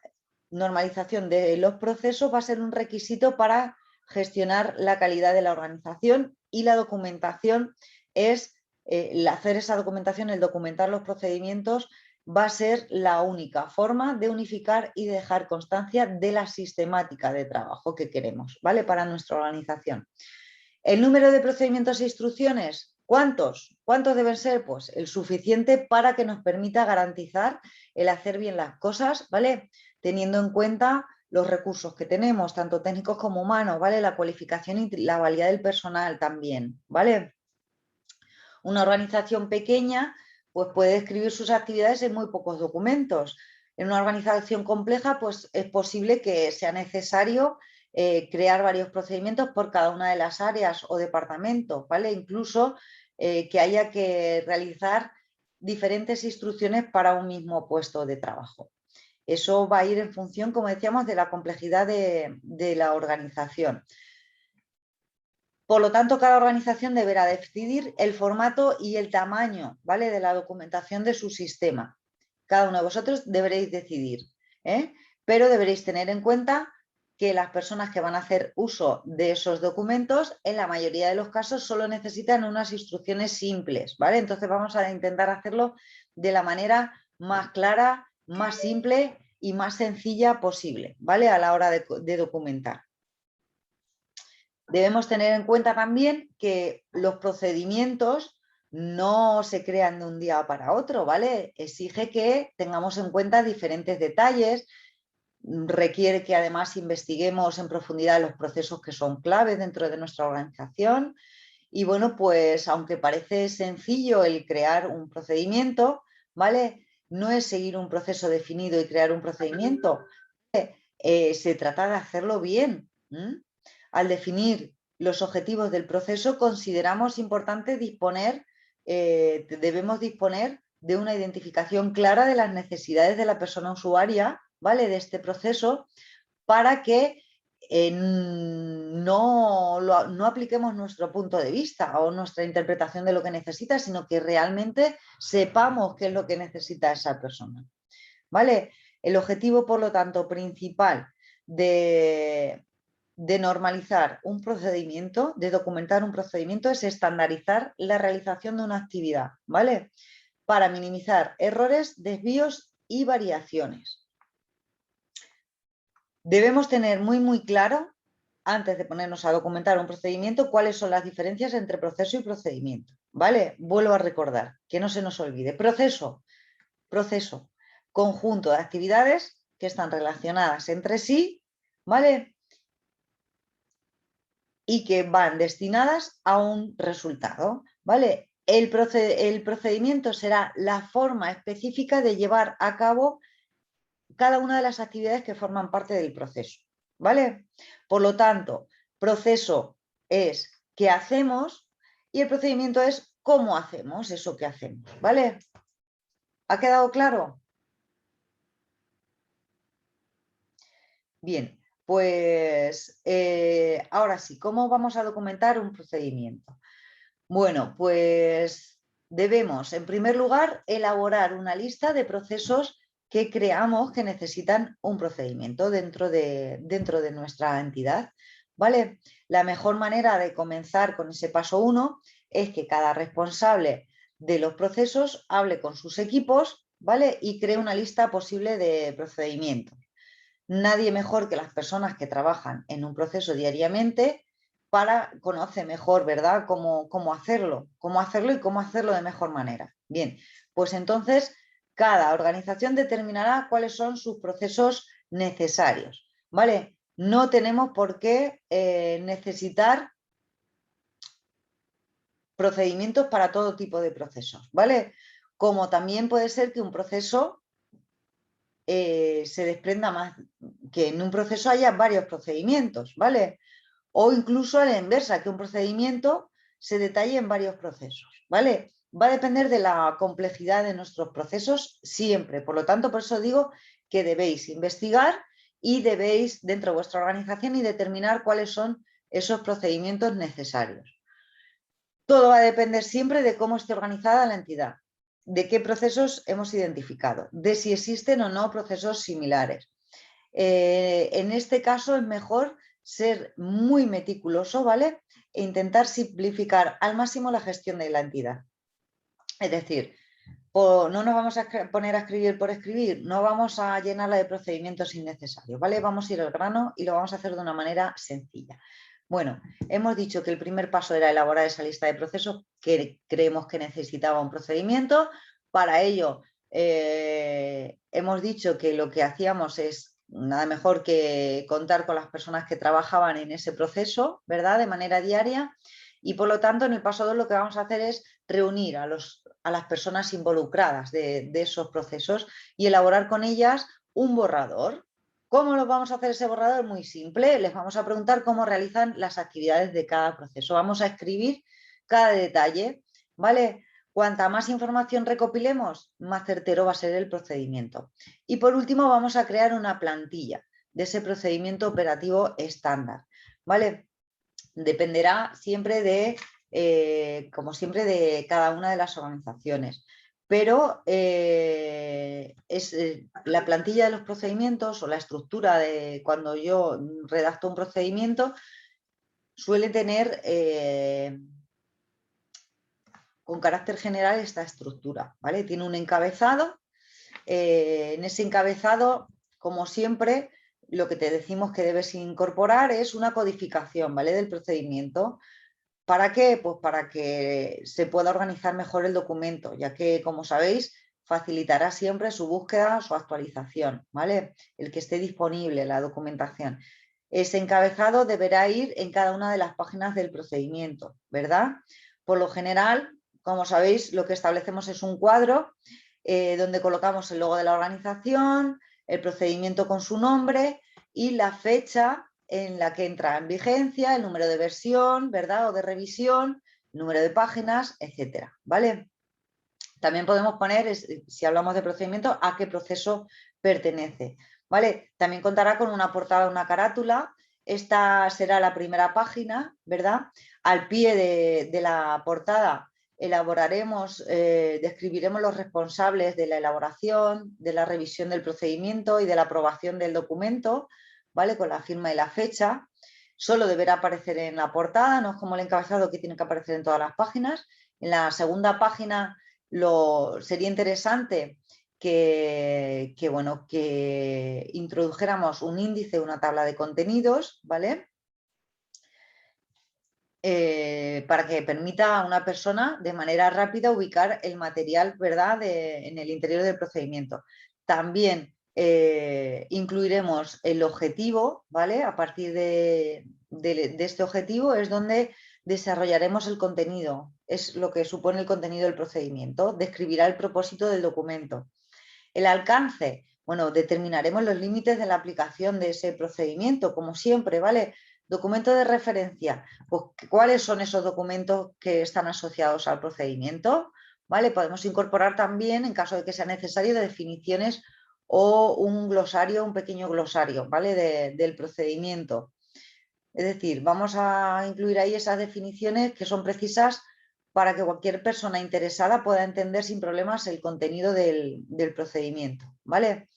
normalización de los procesos va a ser un requisito para gestionar la calidad de la organización, y la documentación es, hacer esa documentación, el documentar los procedimientos, va a ser la única forma de unificar y dejar constancia de la sistemática de trabajo que queremos, ¿vale? Para nuestra organización. El número de procedimientos e instrucciones, ¿cuántos? ¿Cuántos deben ser? Pues el suficiente para que nos permita garantizar el hacer bien las cosas, ¿vale? Teniendo en cuenta los recursos que tenemos, tanto técnicos como humanos, ¿vale? La cualificación y la valía del personal también, ¿vale? Una organización pequeña pues puede escribir sus actividades en muy pocos documentos. En una organización compleja pues es posible que sea necesario crear varios procedimientos por cada una de las áreas o departamentos, ¿vale? Incluso que haya que realizar diferentes instrucciones para un mismo puesto de trabajo. Eso va a ir en función, como decíamos, de la complejidad de la organización. Por lo tanto, cada organización deberá decidir el formato y el tamaño, ¿vale?, de la documentación de su sistema. Cada uno de vosotros deberéis decidir, ¿eh? Pero deberéis tener en cuenta que las personas que van a hacer uso de esos documentos, en la mayoría de los casos, solo necesitan unas instrucciones simples, ¿vale? Entonces vamos a intentar hacerlo de la manera más clara, más simple y más sencilla posible, ¿vale?, a la hora de documentar. Debemos tener en cuenta también que los procedimientos no se crean de un día para otro, ¿vale? Exige que tengamos en cuenta diferentes detalles, requiere que además investiguemos en profundidad los procesos que son claves dentro de nuestra organización. Y bueno, pues aunque parece sencillo el crear un procedimiento, ¿vale? No es seguir un proceso definido y crear un procedimiento. Se trata de hacerlo bien. Al definir los objetivos del proceso, consideramos importante debemos disponer de una identificación clara de las necesidades de la persona usuaria, ¿vale?, de este proceso, para que no apliquemos nuestro punto de vista o nuestra interpretación de lo que necesita, sino que realmente sepamos qué es lo que necesita esa persona, ¿vale? El objetivo, por lo tanto, principal de normalizar un procedimiento, de documentar un procedimiento, es estandarizar la realización de una actividad, ¿vale?, para minimizar errores, desvíos y variaciones. Debemos tener muy claro, antes de ponernos a documentar un procedimiento, cuáles son las diferencias entre proceso y procedimiento, ¿vale? Vuelvo a recordar, que no se nos olvide. Proceso, conjunto de actividades que están relacionadas entre sí, ¿vale?, y que van destinadas a un resultado, ¿vale? El procedimiento será la forma específica de llevar a cabo cada una de las actividades que forman parte del proceso, ¿vale? Por lo tanto, proceso es qué hacemos y el procedimiento es cómo hacemos eso que hacemos, ¿vale? ¿Ha quedado claro? Bien, pues ahora sí, ¿cómo vamos a documentar un procedimiento? Bueno, pues debemos, en primer lugar, elaborar una lista de procesos que creamos que necesitan un procedimiento dentro de nuestra entidad, ¿vale? La mejor manera de comenzar con ese paso 1 es que cada responsable de los procesos hable con sus equipos, ¿vale?, y cree una lista posible de procedimientos. Nadie mejor que las personas que trabajan en un proceso diariamente conoce mejor, ¿verdad?, cómo hacerlo y cómo hacerlo de mejor manera. Bien, pues entonces cada organización determinará cuáles son sus procesos necesarios, ¿vale? No tenemos por qué necesitar procedimientos para todo tipo de procesos, ¿vale? Como también puede ser que un proceso se desprenda más, que en un proceso haya varios procedimientos, ¿vale? O incluso a la inversa, que un procedimiento se detalle en varios procesos, ¿vale? Va a depender de la complejidad de nuestros procesos siempre. Por lo tanto, por eso digo que debéis investigar y debéis, dentro de vuestra organización, y determinar cuáles son esos procedimientos necesarios. Todo va a depender siempre de cómo esté organizada la entidad, de qué procesos hemos identificado, de si existen o no procesos similares. En este caso es mejor ser muy meticuloso, ¿vale? E intentar simplificar al máximo la gestión de la entidad. Es decir, no nos vamos a poner a escribir por escribir, no vamos a llenarla de procedimientos innecesarios, ¿vale? Vamos a ir al grano y lo vamos a hacer de una manera sencilla. Bueno, hemos dicho que el primer paso era elaborar esa lista de procesos que creemos que necesitaba un procedimiento. Para ello, hemos dicho que lo que hacíamos es nada mejor que contar con las personas que trabajaban en ese proceso, ¿verdad? De manera diaria. Y por lo tanto, en el paso 2 lo que vamos a hacer es reunir a las personas involucradas de esos procesos y elaborar con ellas un borrador. ¿Cómo lo vamos a hacer ese borrador? Muy simple. Les vamos a preguntar cómo realizan las actividades de cada proceso. Vamos a escribir cada detalle, ¿vale? Cuanta más información recopilemos, más certero va a ser el procedimiento. Y por último, vamos a crear una plantilla de ese procedimiento operativo estándar, ¿vale? Dependerá siempre de, como siempre, de cada una de las organizaciones. Pero la plantilla de los procedimientos o la estructura de cuando yo redacto un procedimiento suele tener con carácter general esta estructura, ¿vale? Tiene un encabezado. En ese encabezado, como siempre, lo que te decimos que debes incorporar es una codificación, ¿vale? Del procedimiento. ¿Para qué? Pues para que se pueda organizar mejor el documento, ya que, como sabéis, facilitará siempre su búsqueda, su actualización, ¿vale? El que esté disponible la documentación. Ese encabezado deberá ir en cada una de las páginas del procedimiento, ¿verdad? Por lo general, como sabéis, lo que establecemos es un cuadro donde colocamos el logo de la organización, el procedimiento con su nombre y la fecha en la que entra en vigencia, el número de versión, ¿verdad? O de revisión, número de páginas, etcétera, ¿vale? También podemos poner, si hablamos de procedimiento, a qué proceso pertenece, ¿vale? También contará con una portada, una carátula. Esta será la primera página, ¿verdad? Al pie de la portada describiremos los responsables de la elaboración, de la revisión del procedimiento y de la aprobación del documento, ¿vale? Con la firma y la fecha. Solo deberá aparecer en la portada, no es como el encabezado que tiene que aparecer en todas las páginas. En la segunda página sería interesante que introdujéramos un índice, una tabla de contenidos, ¿vale? Para que permita a una persona de manera rápida ubicar el material, ¿verdad? En el interior del procedimiento. También incluiremos el objetivo, ¿vale? A partir de este objetivo es donde desarrollaremos el contenido, es lo que supone el contenido del procedimiento, describirá el propósito del documento. El alcance, bueno, determinaremos los límites de la aplicación de ese procedimiento, como siempre, ¿vale? Documento de referencia, pues ¿cuáles son esos documentos que están asociados al procedimiento? ¿Vale? Podemos incorporar también, en caso de que sea necesario, definiciones o un glosario, un pequeño glosario, ¿vale? Del procedimiento. Es decir, vamos a incluir ahí esas definiciones que son precisas para que cualquier persona interesada pueda entender sin problemas el contenido del procedimiento, ¿vale?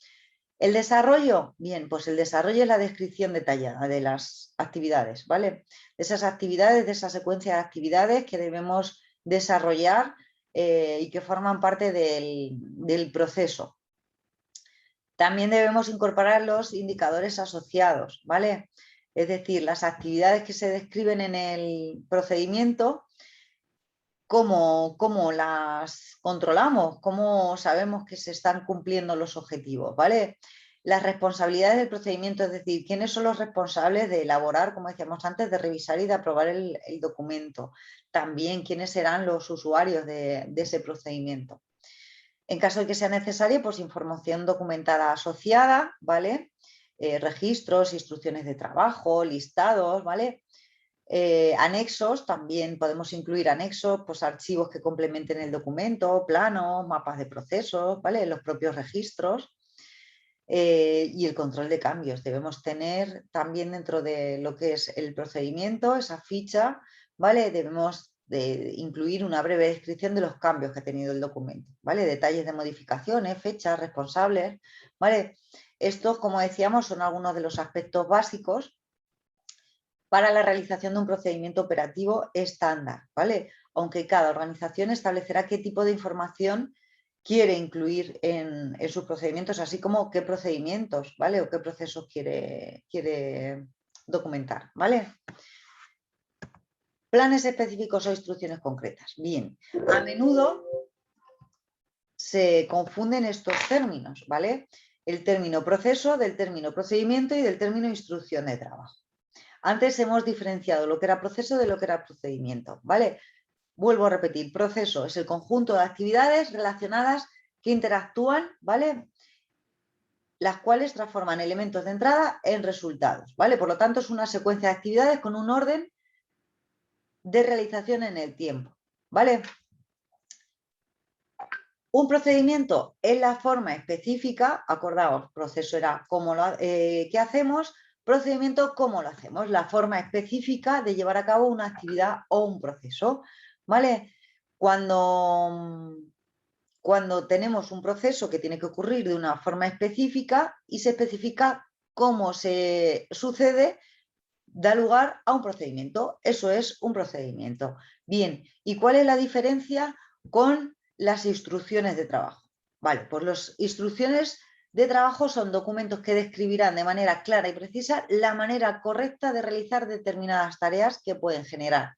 El desarrollo, bien, pues el desarrollo es la descripción detallada de las actividades, ¿vale? De esas actividades, de esa secuencia de actividades que debemos desarrollar y que forman parte del proceso. También debemos incorporar los indicadores asociados, ¿vale? Es decir, las actividades que se describen en el procedimiento, cómo las controlamos, cómo sabemos que se están cumpliendo los objetivos, ¿vale? Las responsabilidades del procedimiento, es decir, quiénes son los responsables de elaborar, como decíamos antes, de revisar y de aprobar el documento. También quiénes serán los usuarios de ese procedimiento. En caso de que sea necesario, pues información documentada asociada, ¿vale? Registros, instrucciones de trabajo, listados, ¿vale? Anexos, también podemos incluir anexos, pues archivos que complementen el documento, planos, mapas de procesos, ¿vale? Los propios registros. Y el control de cambios. Debemos tener también dentro de lo que es el procedimiento, esa ficha, ¿vale? Debemos de incluir una breve descripción de los cambios que ha tenido el documento, ¿vale? Detalles de modificaciones, fechas, responsables, ¿vale? Estos, como decíamos, son algunos de los aspectos básicos para la realización de un procedimiento operativo estándar, ¿vale? Aunque cada organización establecerá qué tipo de información quiere incluir en sus procedimientos, así como qué procedimientos, ¿vale? O qué procesos quiere documentar, ¿vale? Planes específicos o instrucciones concretas. Bien, a menudo se confunden estos términos, ¿vale? El término proceso del término procedimiento y del término instrucción de trabajo. Antes hemos diferenciado lo que era proceso de lo que era procedimiento, ¿vale? Vuelvo a repetir, proceso es el conjunto de actividades relacionadas que interactúan, ¿vale? Las cuales transforman elementos de entrada en resultados, ¿vale? Por lo tanto, es una secuencia de actividades con un orden de realización en el tiempo, ¿vale? Un procedimiento es la forma específica, acordaos, proceso era qué hacemos, procedimiento cómo lo hacemos, la forma específica de llevar a cabo una actividad o un proceso, ¿vale? Cuando tenemos un proceso que tiene que ocurrir de una forma específica y se especifica cómo se sucede, da lugar a un procedimiento. Eso es un procedimiento. Bien, ¿y cuál es la diferencia con las instrucciones de trabajo? Vale, pues las instrucciones de trabajo son documentos que describirán de manera clara y precisa la manera correcta de realizar determinadas tareas que pueden generar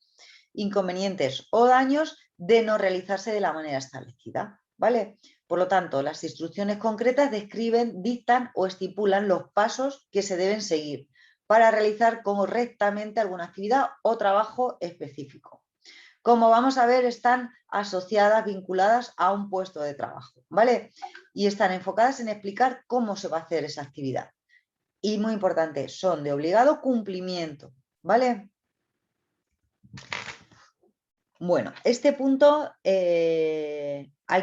inconvenientes o daños de no realizarse de la manera establecida, ¿vale? Por lo tanto, las instrucciones concretas describen, dictan o estipulan los pasos que se deben seguir para realizar correctamente alguna actividad o trabajo específico. Como vamos a ver, están asociadas, vinculadas a un puesto de trabajo, ¿vale? Y están enfocadas en explicar cómo se va a hacer esa actividad. Y muy importante, son de obligado cumplimiento, ¿vale? Bueno, este punto al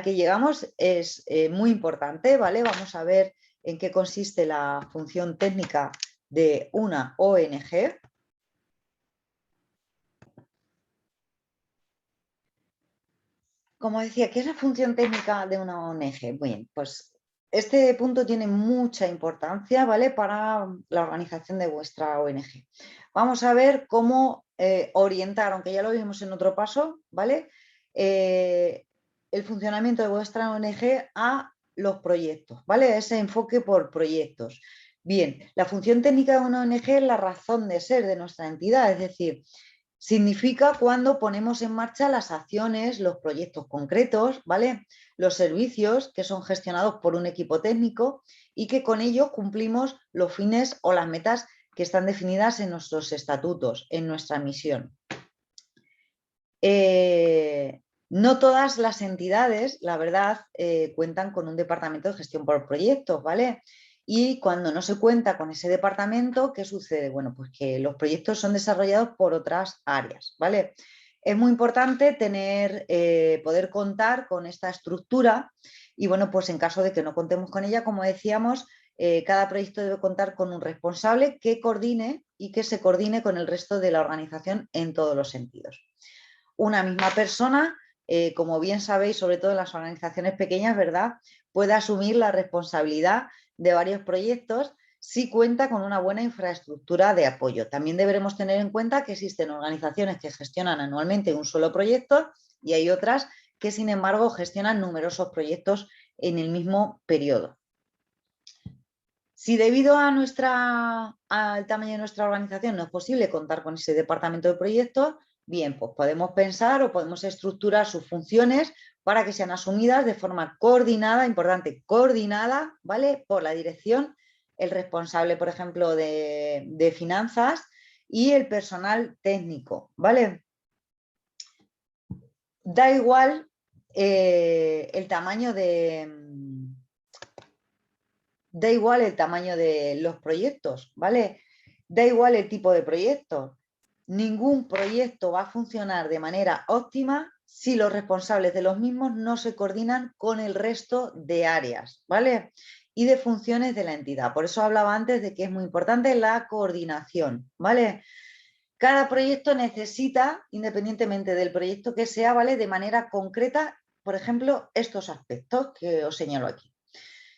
que llegamos es muy importante, ¿vale? Vamos a ver en qué consiste la función técnica de una ONG. Como decía, ¿qué es la función técnica de una ONG? Bien, pues este punto tiene mucha importancia, ¿vale? Para la organización de vuestra ONG. Vamos a ver cómo orientar, aunque ya lo vimos en otro paso, ¿vale? El funcionamiento de vuestra ONG a los proyectos, ¿vale? Ese enfoque por proyectos. Bien, la función técnica de una ONG es la razón de ser de nuestra entidad, es decir, significa cuando ponemos en marcha las acciones, los proyectos concretos, ¿vale? Los servicios que son gestionados por un equipo técnico y que con ello cumplimos los fines o las metas que están definidas en nuestros estatutos, en nuestra misión. No todas las entidades, la verdad, cuentan con un departamento de gestión por proyectos, ¿vale? Y cuando no se cuenta con ese departamento, ¿qué sucede? Bueno, pues que los proyectos son desarrollados por otras áreas, ¿vale? Es muy importante poder contar con esta estructura y, bueno, pues en caso de que no contemos con ella, como decíamos, cada proyecto debe contar con un responsable que coordine y que se coordine con el resto de la organización en todos los sentidos. Una misma persona, como bien sabéis, sobre todo en las organizaciones pequeñas, ¿verdad?, puede asumir la responsabilidad de varios proyectos si cuenta con una buena infraestructura de apoyo. También deberemos tener en cuenta que existen organizaciones que gestionan anualmente un solo proyecto y hay otras que, sin embargo, gestionan numerosos proyectos en el mismo periodo. Si debido al tamaño de nuestra organización no es posible contar con ese departamento de proyectos, bien, pues podemos pensar o podemos estructurar sus funciones para que sean asumidas de forma coordinada, importante, coordinada, ¿vale?, por la dirección, el responsable, por ejemplo, de finanzas y el personal técnico, ¿vale? Da igual el tamaño de los proyectos, ¿vale? Da igual el tipo de proyecto. Ningún proyecto va a funcionar de manera óptima si los responsables de los mismos no se coordinan con el resto de áreas, ¿vale? Y de funciones de la entidad. Por eso hablaba antes de que es muy importante la coordinación, ¿vale? Cada proyecto necesita, independientemente del proyecto que sea, ¿vale?, de manera concreta, por ejemplo, estos aspectos que os señalo aquí.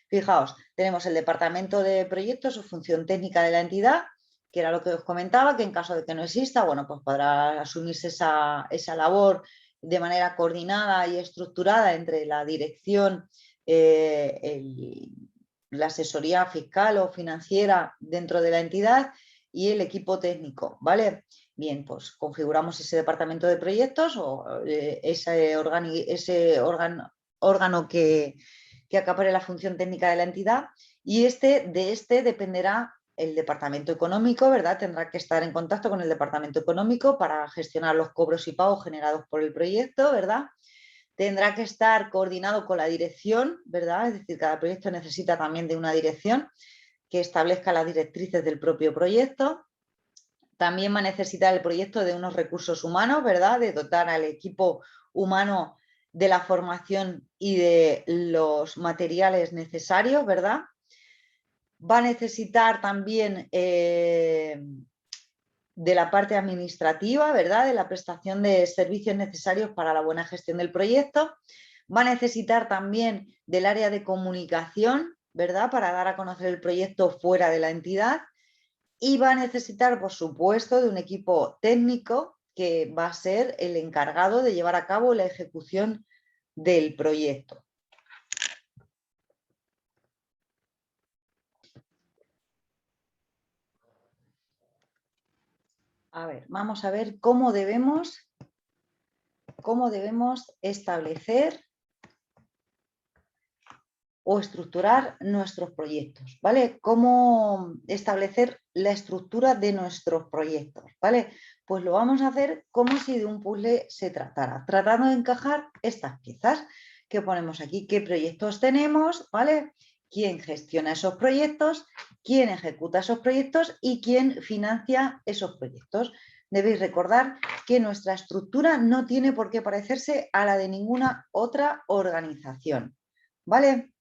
Fijaos, tenemos el departamento de proyectos o función técnica de la entidad que era lo que os comentaba, que en caso de que no exista, bueno, pues podrá asumirse esa labor de manera coordinada y estructurada entre la dirección, la asesoría fiscal o financiera dentro de la entidad y el equipo técnico, ¿vale? Bien, pues configuramos ese departamento de proyectos o ese órgano que acapare la función técnica de la entidad, y de este dependerá el departamento económico, ¿verdad? Tendrá que estar en contacto con el departamento económico para gestionar los cobros y pagos generados por el proyecto, ¿verdad? Tendrá que estar coordinado con la dirección, ¿verdad? Es decir, cada proyecto necesita también de una dirección que establezca las directrices del propio proyecto. También va a necesitar el proyecto de unos recursos humanos, ¿verdad? De dotar al equipo humano de la formación y de los materiales necesarios, ¿verdad? Va a necesitar también de la parte administrativa, ¿verdad? De la prestación de servicios necesarios para la buena gestión del proyecto. Va a necesitar también del área de comunicación, ¿verdad? Para dar a conocer el proyecto fuera de la entidad. Y va a necesitar, por supuesto, de un equipo técnico que va a ser el encargado de llevar a cabo la ejecución del proyecto. A ver, vamos a ver cómo debemos establecer o estructurar nuestros proyectos, ¿vale? Cómo establecer la estructura de nuestros proyectos, ¿vale? Pues lo vamos a hacer como si de un puzzle se tratara, tratando de encajar estas piezas que ponemos aquí. ¿Qué proyectos tenemos, ¿vale? ¿Quién gestiona esos proyectos? ¿Quién ejecuta esos proyectos? ¿Y quién financia esos proyectos? Debéis recordar que nuestra estructura no tiene por qué parecerse a la de ninguna otra organización, ¿vale?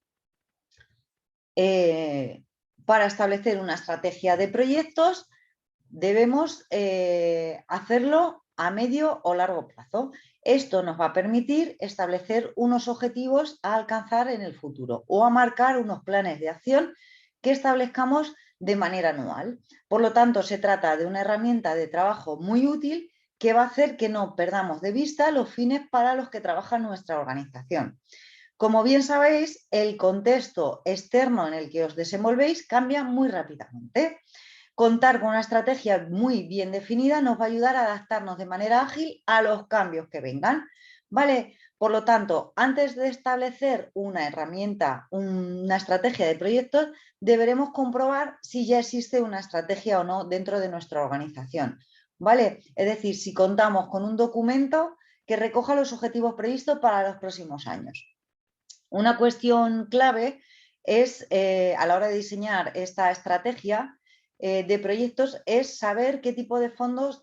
Para establecer una estrategia de proyectos debemos hacerlo a medio o largo plazo. Esto nos va a permitir establecer unos objetivos a alcanzar en el futuro o a marcar unos planes de acción que establezcamos de manera anual. Por lo tanto, se trata de una herramienta de trabajo muy útil que va a hacer que no perdamos de vista los fines para los que trabaja nuestra organización. Como bien sabéis, el contexto externo en el que os desenvolvéis cambia muy rápidamente. Contar con una estrategia muy bien definida nos va a ayudar a adaptarnos de manera ágil a los cambios que vengan, ¿vale? Por lo tanto, antes de establecer una herramienta, una estrategia de proyectos, deberemos comprobar si ya existe una estrategia o no dentro de nuestra organización, ¿vale? Es decir, si contamos con un documento que recoja los objetivos previstos para los próximos años. Una cuestión clave es, a la hora de diseñar esta estrategia de proyectos, es saber de qué tipo de fondos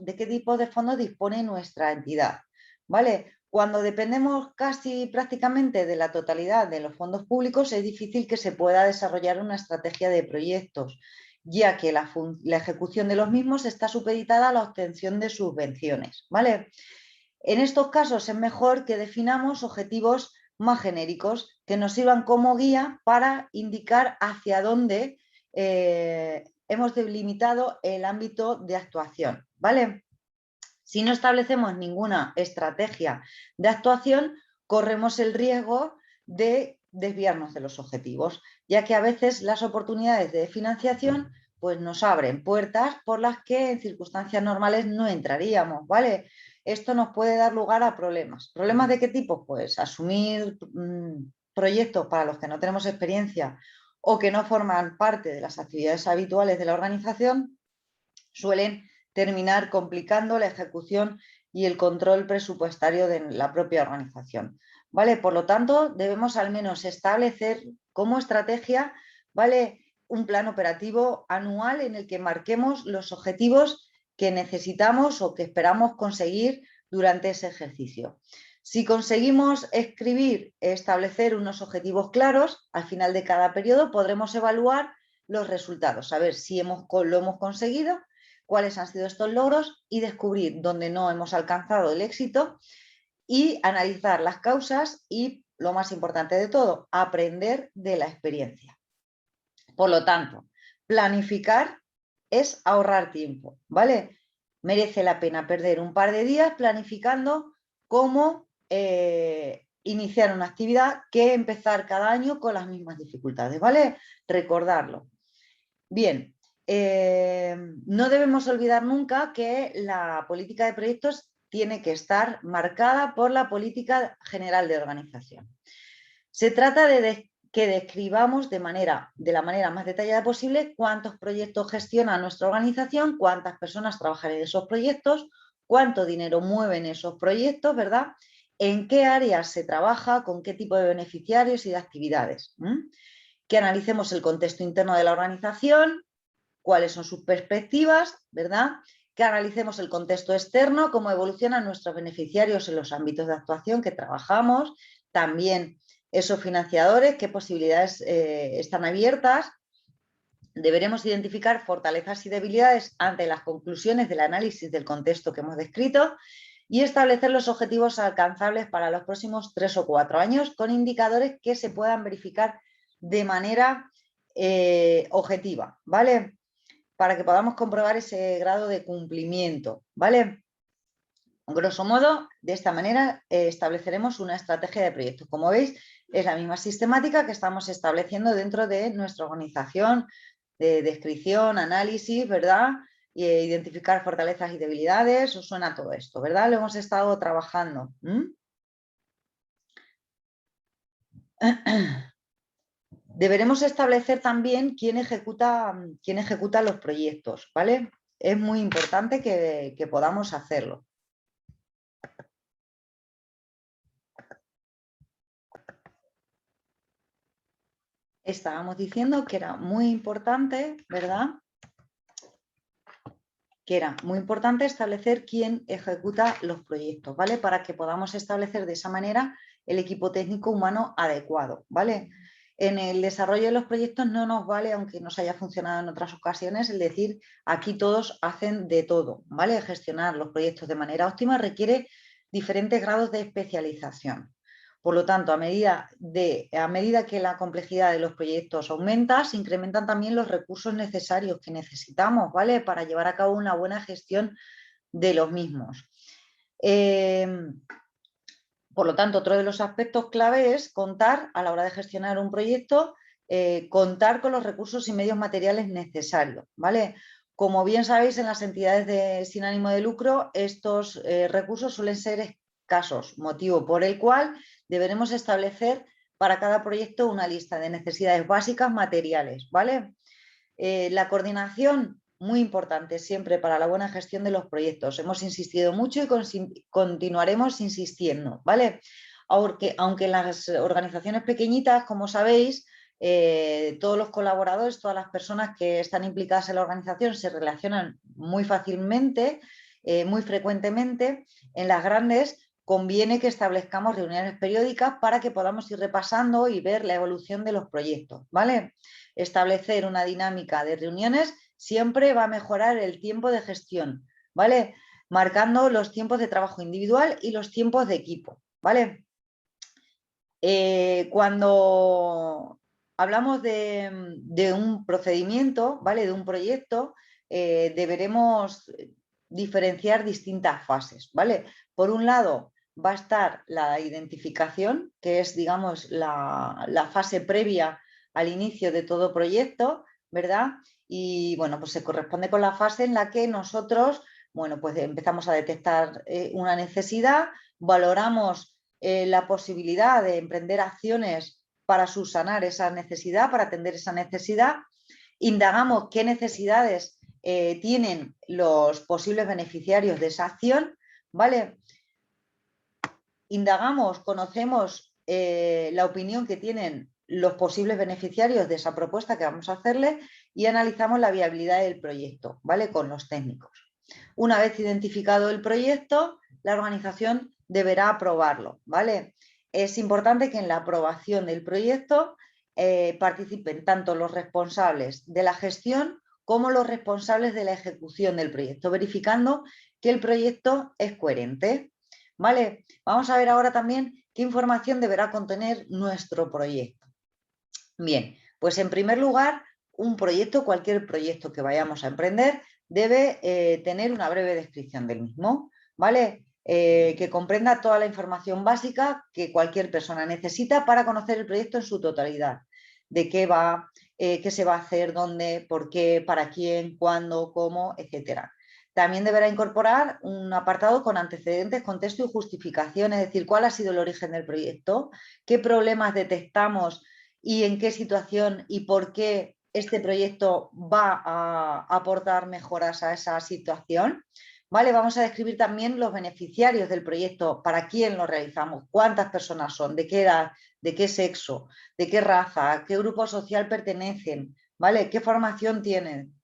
dispone nuestra entidad, ¿vale? Cuando dependemos casi prácticamente de la totalidad de los fondos públicos, es difícil que se pueda desarrollar una estrategia de proyectos, ya que la ejecución de los mismos está supeditada a la obtención de subvenciones, ¿vale? En estos casos es mejor que definamos objetivos más genéricos que nos sirvan como guía para indicar hacia dónde hemos delimitado el ámbito de actuación, ¿vale? Si no establecemos ninguna estrategia de actuación, corremos el riesgo de desviarnos de los objetivos, ya que a veces las oportunidades de financiación pues nos abren puertas por las que en circunstancias normales no entraríamos, ¿vale? Esto nos puede dar lugar a problemas. ¿Problemas de qué tipo? Pues asumir proyectos para los que no tenemos experiencia o que no forman parte de las actividades habituales de la organización suelen terminar complicando la ejecución y el control presupuestario de la propia organización, ¿vale? Por lo tanto, debemos al menos establecer como estrategia, ¿vale?, un plan operativo anual en el que marquemos los objetivos que necesitamos o que esperamos conseguir durante ese ejercicio. Si conseguimos establecer unos objetivos claros, al final de cada periodo podremos evaluar los resultados, saber si lo hemos conseguido, cuáles han sido estos logros y descubrir dónde no hemos alcanzado el éxito y analizar las causas y, lo más importante de todo, aprender de la experiencia. Por lo tanto, planificar es ahorrar tiempo, ¿vale? Merece la pena perder un par de días planificando cómo iniciar una actividad que empezar cada año con las mismas dificultades, ¿vale? Recordarlo. Bien, no debemos olvidar nunca que la política de proyectos tiene que estar marcada por la política general de organización. Se trata de que describamos de la manera más detallada posible cuántos proyectos gestiona nuestra organización, cuántas personas trabajan en esos proyectos, cuánto dinero mueven esos proyectos, ¿verdad? En qué áreas se trabaja, con qué tipo de beneficiarios y de actividades. Que analicemos el contexto interno de la organización, cuáles son sus perspectivas, ¿verdad? Que analicemos el contexto externo, cómo evolucionan nuestros beneficiarios en los ámbitos de actuación que trabajamos, también esos financiadores, qué posibilidades están abiertas. Deberemos identificar fortalezas y debilidades ante las conclusiones del análisis del contexto que hemos descrito y establecer los objetivos alcanzables para los próximos 3 o 4 años con indicadores que se puedan verificar de manera objetiva, ¿vale? Para que podamos comprobar ese grado de cumplimiento, ¿vale? Grosso modo, de esta manera estableceremos una estrategia de proyectos. Como veis, es la misma sistemática que estamos estableciendo dentro de nuestra organización, de descripción, análisis, ¿verdad? Identificar fortalezas y debilidades, os suena todo esto, ¿verdad? Lo hemos estado trabajando. Deberemos establecer también quién ejecuta los proyectos, ¿vale? Es muy importante que podamos hacerlo. Estábamos diciendo que era muy importante, ¿verdad? Que era muy importante establecer quién ejecuta los proyectos, ¿vale? Para que podamos establecer de esa manera el equipo técnico humano adecuado, ¿vale? En el desarrollo de los proyectos no nos vale, aunque nos haya funcionado en otras ocasiones, el decir aquí todos hacen de todo, ¿vale? Gestionar los proyectos de manera óptima requiere diferentes grados de especialización. Por lo tanto, a medida que la complejidad de los proyectos aumenta, se incrementan también los recursos necesarios que necesitamos, ¿vale? Para llevar a cabo una buena gestión de los mismos. Por lo tanto, otro de los aspectos clave es contar, a la hora de gestionar un proyecto, contar con los recursos y medios materiales necesarios, ¿vale? Como bien sabéis, en las entidades sin ánimo de lucro, estos recursos suelen ser escasos, motivo por el cual deberemos establecer para cada proyecto una lista de necesidades básicas materiales, ¿vale? La coordinación, muy importante siempre para la buena gestión de los proyectos. Hemos insistido mucho y continuaremos insistiendo, ¿vale? Aunque en las organizaciones pequeñitas, como sabéis, todos los colaboradores, todas las personas que están implicadas en la organización se relacionan muy fácilmente, muy frecuentemente. En las grandes conviene que establezcamos reuniones periódicas para que podamos ir repasando y ver la evolución de los proyectos, ¿vale? Establecer una dinámica de reuniones siempre va a mejorar el tiempo de gestión, ¿vale? Marcando los tiempos de trabajo individual y los tiempos de equipo, ¿vale? Cuando hablamos de un procedimiento, ¿vale? De un proyecto, deberemos diferenciar distintas fases, ¿vale? Por un lado, va a estar la identificación, que es, digamos, la fase previa al inicio de todo proyecto, ¿verdad? Y, bueno, pues se corresponde con la fase en la que nosotros, bueno, pues empezamos a detectar una necesidad, valoramos la posibilidad de emprender acciones para subsanar esa necesidad, para atender esa necesidad, indagamos qué necesidades tienen los posibles beneficiarios de esa acción, ¿vale? Indagamos, conocemos la opinión que tienen los posibles beneficiarios de esa propuesta que vamos a hacerle y analizamos la viabilidad del proyecto, ¿vale? Con los técnicos. Una vez identificado el proyecto, la organización deberá aprobarlo, ¿vale? Es importante que en la aprobación del proyecto participen tanto los responsables de la gestión como los responsables de la ejecución del proyecto, verificando que el proyecto es coherente, ¿vale? Vamos a ver ahora también qué información deberá contener nuestro proyecto. Bien, pues en primer lugar, un proyecto, cualquier proyecto que vayamos a emprender, debe tener una breve descripción del mismo, ¿vale? Que comprenda toda la información básica que cualquier persona necesita para conocer el proyecto en su totalidad. De qué va, qué se va a hacer, dónde, por qué, para quién, cuándo, cómo, etcétera. También deberá incorporar un apartado con antecedentes, contexto y justificación, es decir, cuál ha sido el origen del proyecto, qué problemas detectamos y en qué situación y por qué este proyecto va a aportar mejoras a esa situación. ¿Vale? Vamos a describir también los beneficiarios del proyecto, para quién lo realizamos, cuántas personas son, de qué edad, de qué sexo, de qué raza, a qué grupo social pertenecen, ¿vale? ¿Qué formación tienen?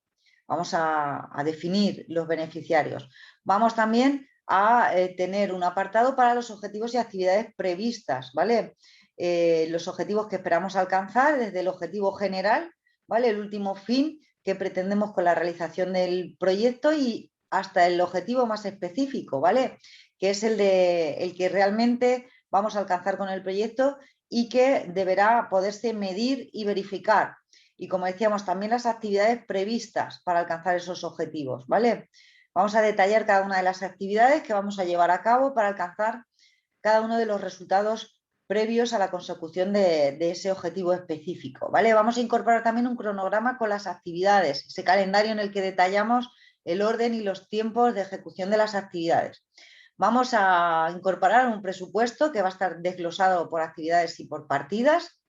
Vamos a definir los beneficiarios. Vamos también a tener un apartado para los objetivos y actividades previstas, ¿vale? Los objetivos que esperamos alcanzar, desde el objetivo general, ¿vale? El último fin que pretendemos con la realización del proyecto y hasta el objetivo más específico, ¿vale? Que es el que realmente vamos a alcanzar con el proyecto y que deberá poderse medir y verificar. Y como decíamos, también las actividades previstas para alcanzar esos objetivos, ¿vale? Vamos a detallar cada una de las actividades que vamos a llevar a cabo para alcanzar cada uno de los resultados previos a la consecución de ese objetivo específico, ¿vale? Vamos a incorporar también un cronograma con las actividades, ese calendario en el que detallamos el orden y los tiempos de ejecución de las actividades. Vamos a incorporar un presupuesto que va a estar desglosado por actividades y por partidas.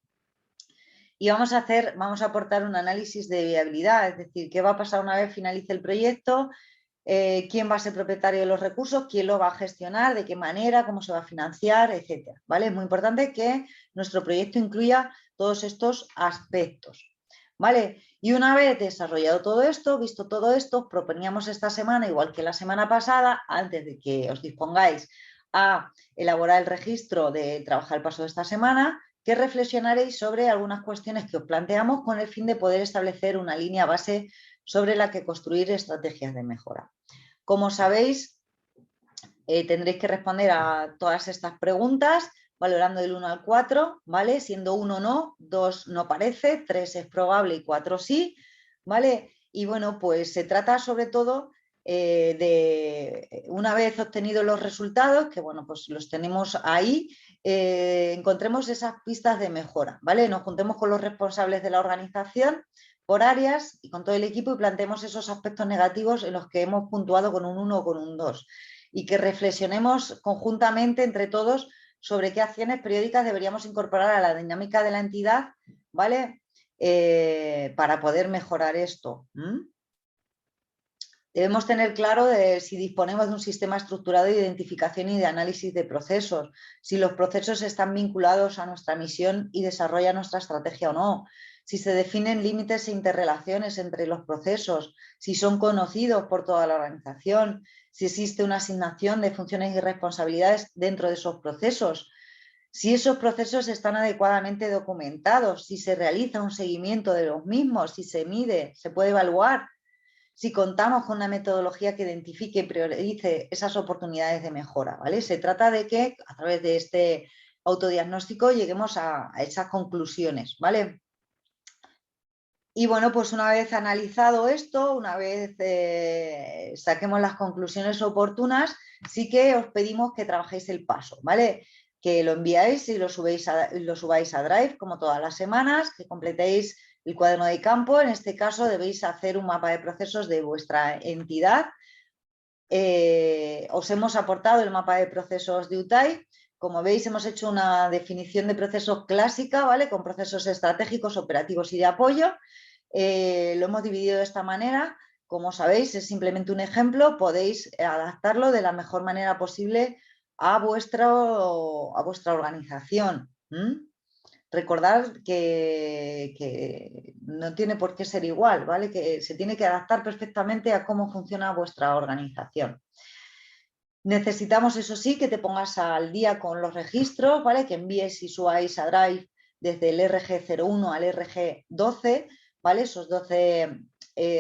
Y vamos a aportar un análisis de viabilidad, es decir, qué va a pasar una vez finalice el proyecto, quién va a ser propietario de los recursos, quién lo va a gestionar, de qué manera, cómo se va a financiar, etcétera. ¿Vale? Es muy importante que nuestro proyecto incluya todos estos aspectos. ¿Vale? Y una vez desarrollado todo esto, visto todo esto, proponíamos esta semana, igual que la semana pasada, antes de que os dispongáis a elaborar el registro de trabajar el paso de esta semana, que reflexionaréis sobre algunas cuestiones que os planteamos con el fin de poder establecer una línea base sobre la que construir estrategias de mejora. Como sabéis, tendréis que responder a todas estas preguntas valorando del 1 al 4, ¿vale? Siendo 1 no, 2 no parece, 3 es probable y 4 sí, ¿vale? Y bueno, pues se trata sobre todo de, una vez obtenidos los resultados, que bueno, pues los tenemos ahí, encontremos esas pistas de mejora, ¿vale? Nos juntemos con los responsables de la organización por áreas y con todo el equipo y planteemos esos aspectos negativos en los que hemos puntuado con un 1 o con un 2 y que reflexionemos conjuntamente entre todos sobre qué acciones periódicas deberíamos incorporar a la dinámica de la entidad, ¿vale? Para poder mejorar esto. Debemos tener claro de si disponemos de un sistema estructurado de identificación y de análisis de procesos, si los procesos están vinculados a nuestra misión y desarrollan nuestra estrategia o no, si se definen límites e interrelaciones entre los procesos, si son conocidos por toda la organización, si existe una asignación de funciones y responsabilidades dentro de esos procesos, si esos procesos están adecuadamente documentados, si se realiza un seguimiento de los mismos, si se mide, se puede evaluar, si contamos con una metodología que identifique y priorice esas oportunidades de mejora, ¿vale? Se trata de que a través de este autodiagnóstico lleguemos a esas conclusiones, ¿vale? Y bueno, pues una vez analizado esto, una vez saquemos las conclusiones oportunas, sí que os pedimos que trabajéis el paso, ¿vale? Que lo enviáis y lo subáis a Drive como todas las semanas, que completéis el cuaderno de campo. En este caso debéis hacer un mapa de procesos de vuestra entidad. Os hemos aportado el mapa de procesos de UTAI. Como veis, hemos hecho una definición de procesos clásica, ¿vale? Con procesos estratégicos, operativos y de apoyo. Lo hemos dividido de esta manera. Como sabéis, es simplemente un ejemplo. Podéis adaptarlo de la mejor manera posible a vuestra organización. Recordad que no tiene por qué ser igual, ¿vale? Que se tiene que adaptar perfectamente a cómo funciona vuestra organización. Necesitamos, eso sí, que te pongas al día con los registros, ¿vale? Que envíes y subáis a Drive desde el RG01 al RG12, ¿vale? Esos 12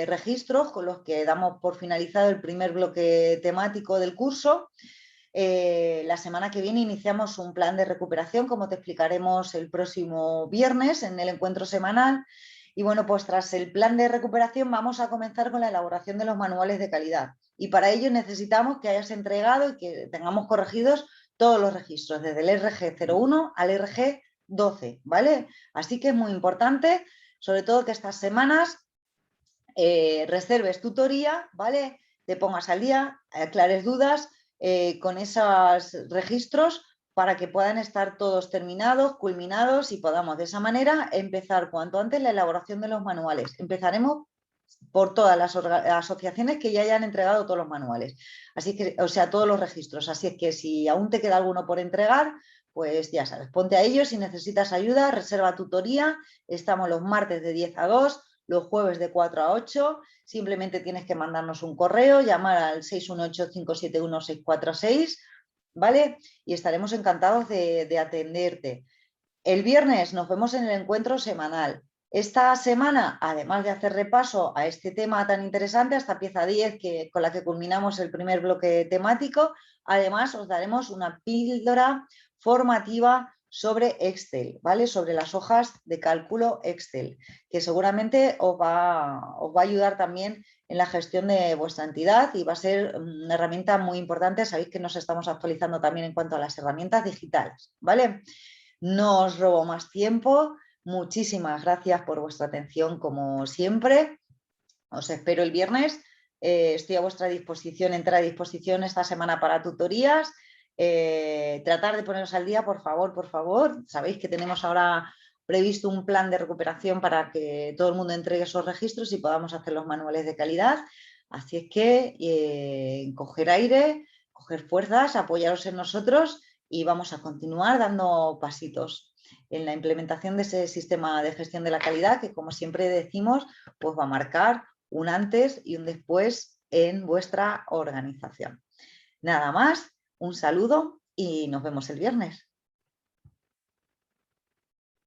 registros con los que damos por finalizado el primer bloque temático del curso. La semana que viene iniciamos un plan de recuperación, como te explicaremos el próximo viernes en el encuentro semanal. Y bueno, pues tras el plan de recuperación vamos a comenzar con la elaboración de los manuales de calidad. Y para ello necesitamos que hayas entregado y que tengamos corregidos todos los registros, desde el RG01 al RG12, ¿vale? Así que es muy importante, sobre todo que estas semanas reserves tutoría, ¿vale? Te pongas al día, aclares dudas con esos registros para que puedan estar todos terminados, culminados y podamos de esa manera empezar cuanto antes la elaboración de los manuales. Empezaremos por todas las asociaciones que ya hayan entregado todos los manuales, así que, o sea, todos los registros. Así es que si aún te queda alguno por entregar, pues ya sabes, ponte a ello. Si necesitas ayuda, reserva tutoría. Estamos los martes de 10 a 2, los jueves de 4 a 8. Simplemente tienes que mandarnos un correo, llamar al 618-571-646, ¿vale? Y estaremos encantados de atenderte. El viernes nos vemos en el encuentro semanal. Esta semana, además de hacer repaso a este tema tan interesante, hasta pieza 10, con la que culminamos el primer bloque temático, además os daremos una píldora formativa sobre Excel, ¿vale? Sobre las hojas de cálculo Excel, que seguramente os va a ayudar también en la gestión de vuestra entidad y va a ser una herramienta muy importante. Sabéis que nos estamos actualizando también en cuanto a las herramientas digitales, ¿vale? No os robo más tiempo. Muchísimas gracias por vuestra atención, como siempre. Os espero el viernes. Estoy a vuestra disposición, entrar a disposición esta semana para tutorías. Tratar de poneros al día, por favor, por favor. Sabéis que tenemos ahora previsto un plan de recuperación para que todo el mundo entregue esos registros y podamos hacer los manuales de calidad. Así es que coger aire, coger fuerzas, apoyaros en nosotros y vamos a continuar dando pasitos en la implementación de ese sistema de gestión de la calidad que, como siempre decimos, pues va a marcar un antes y un después en vuestra organización. Nada más, un saludo y nos vemos el viernes.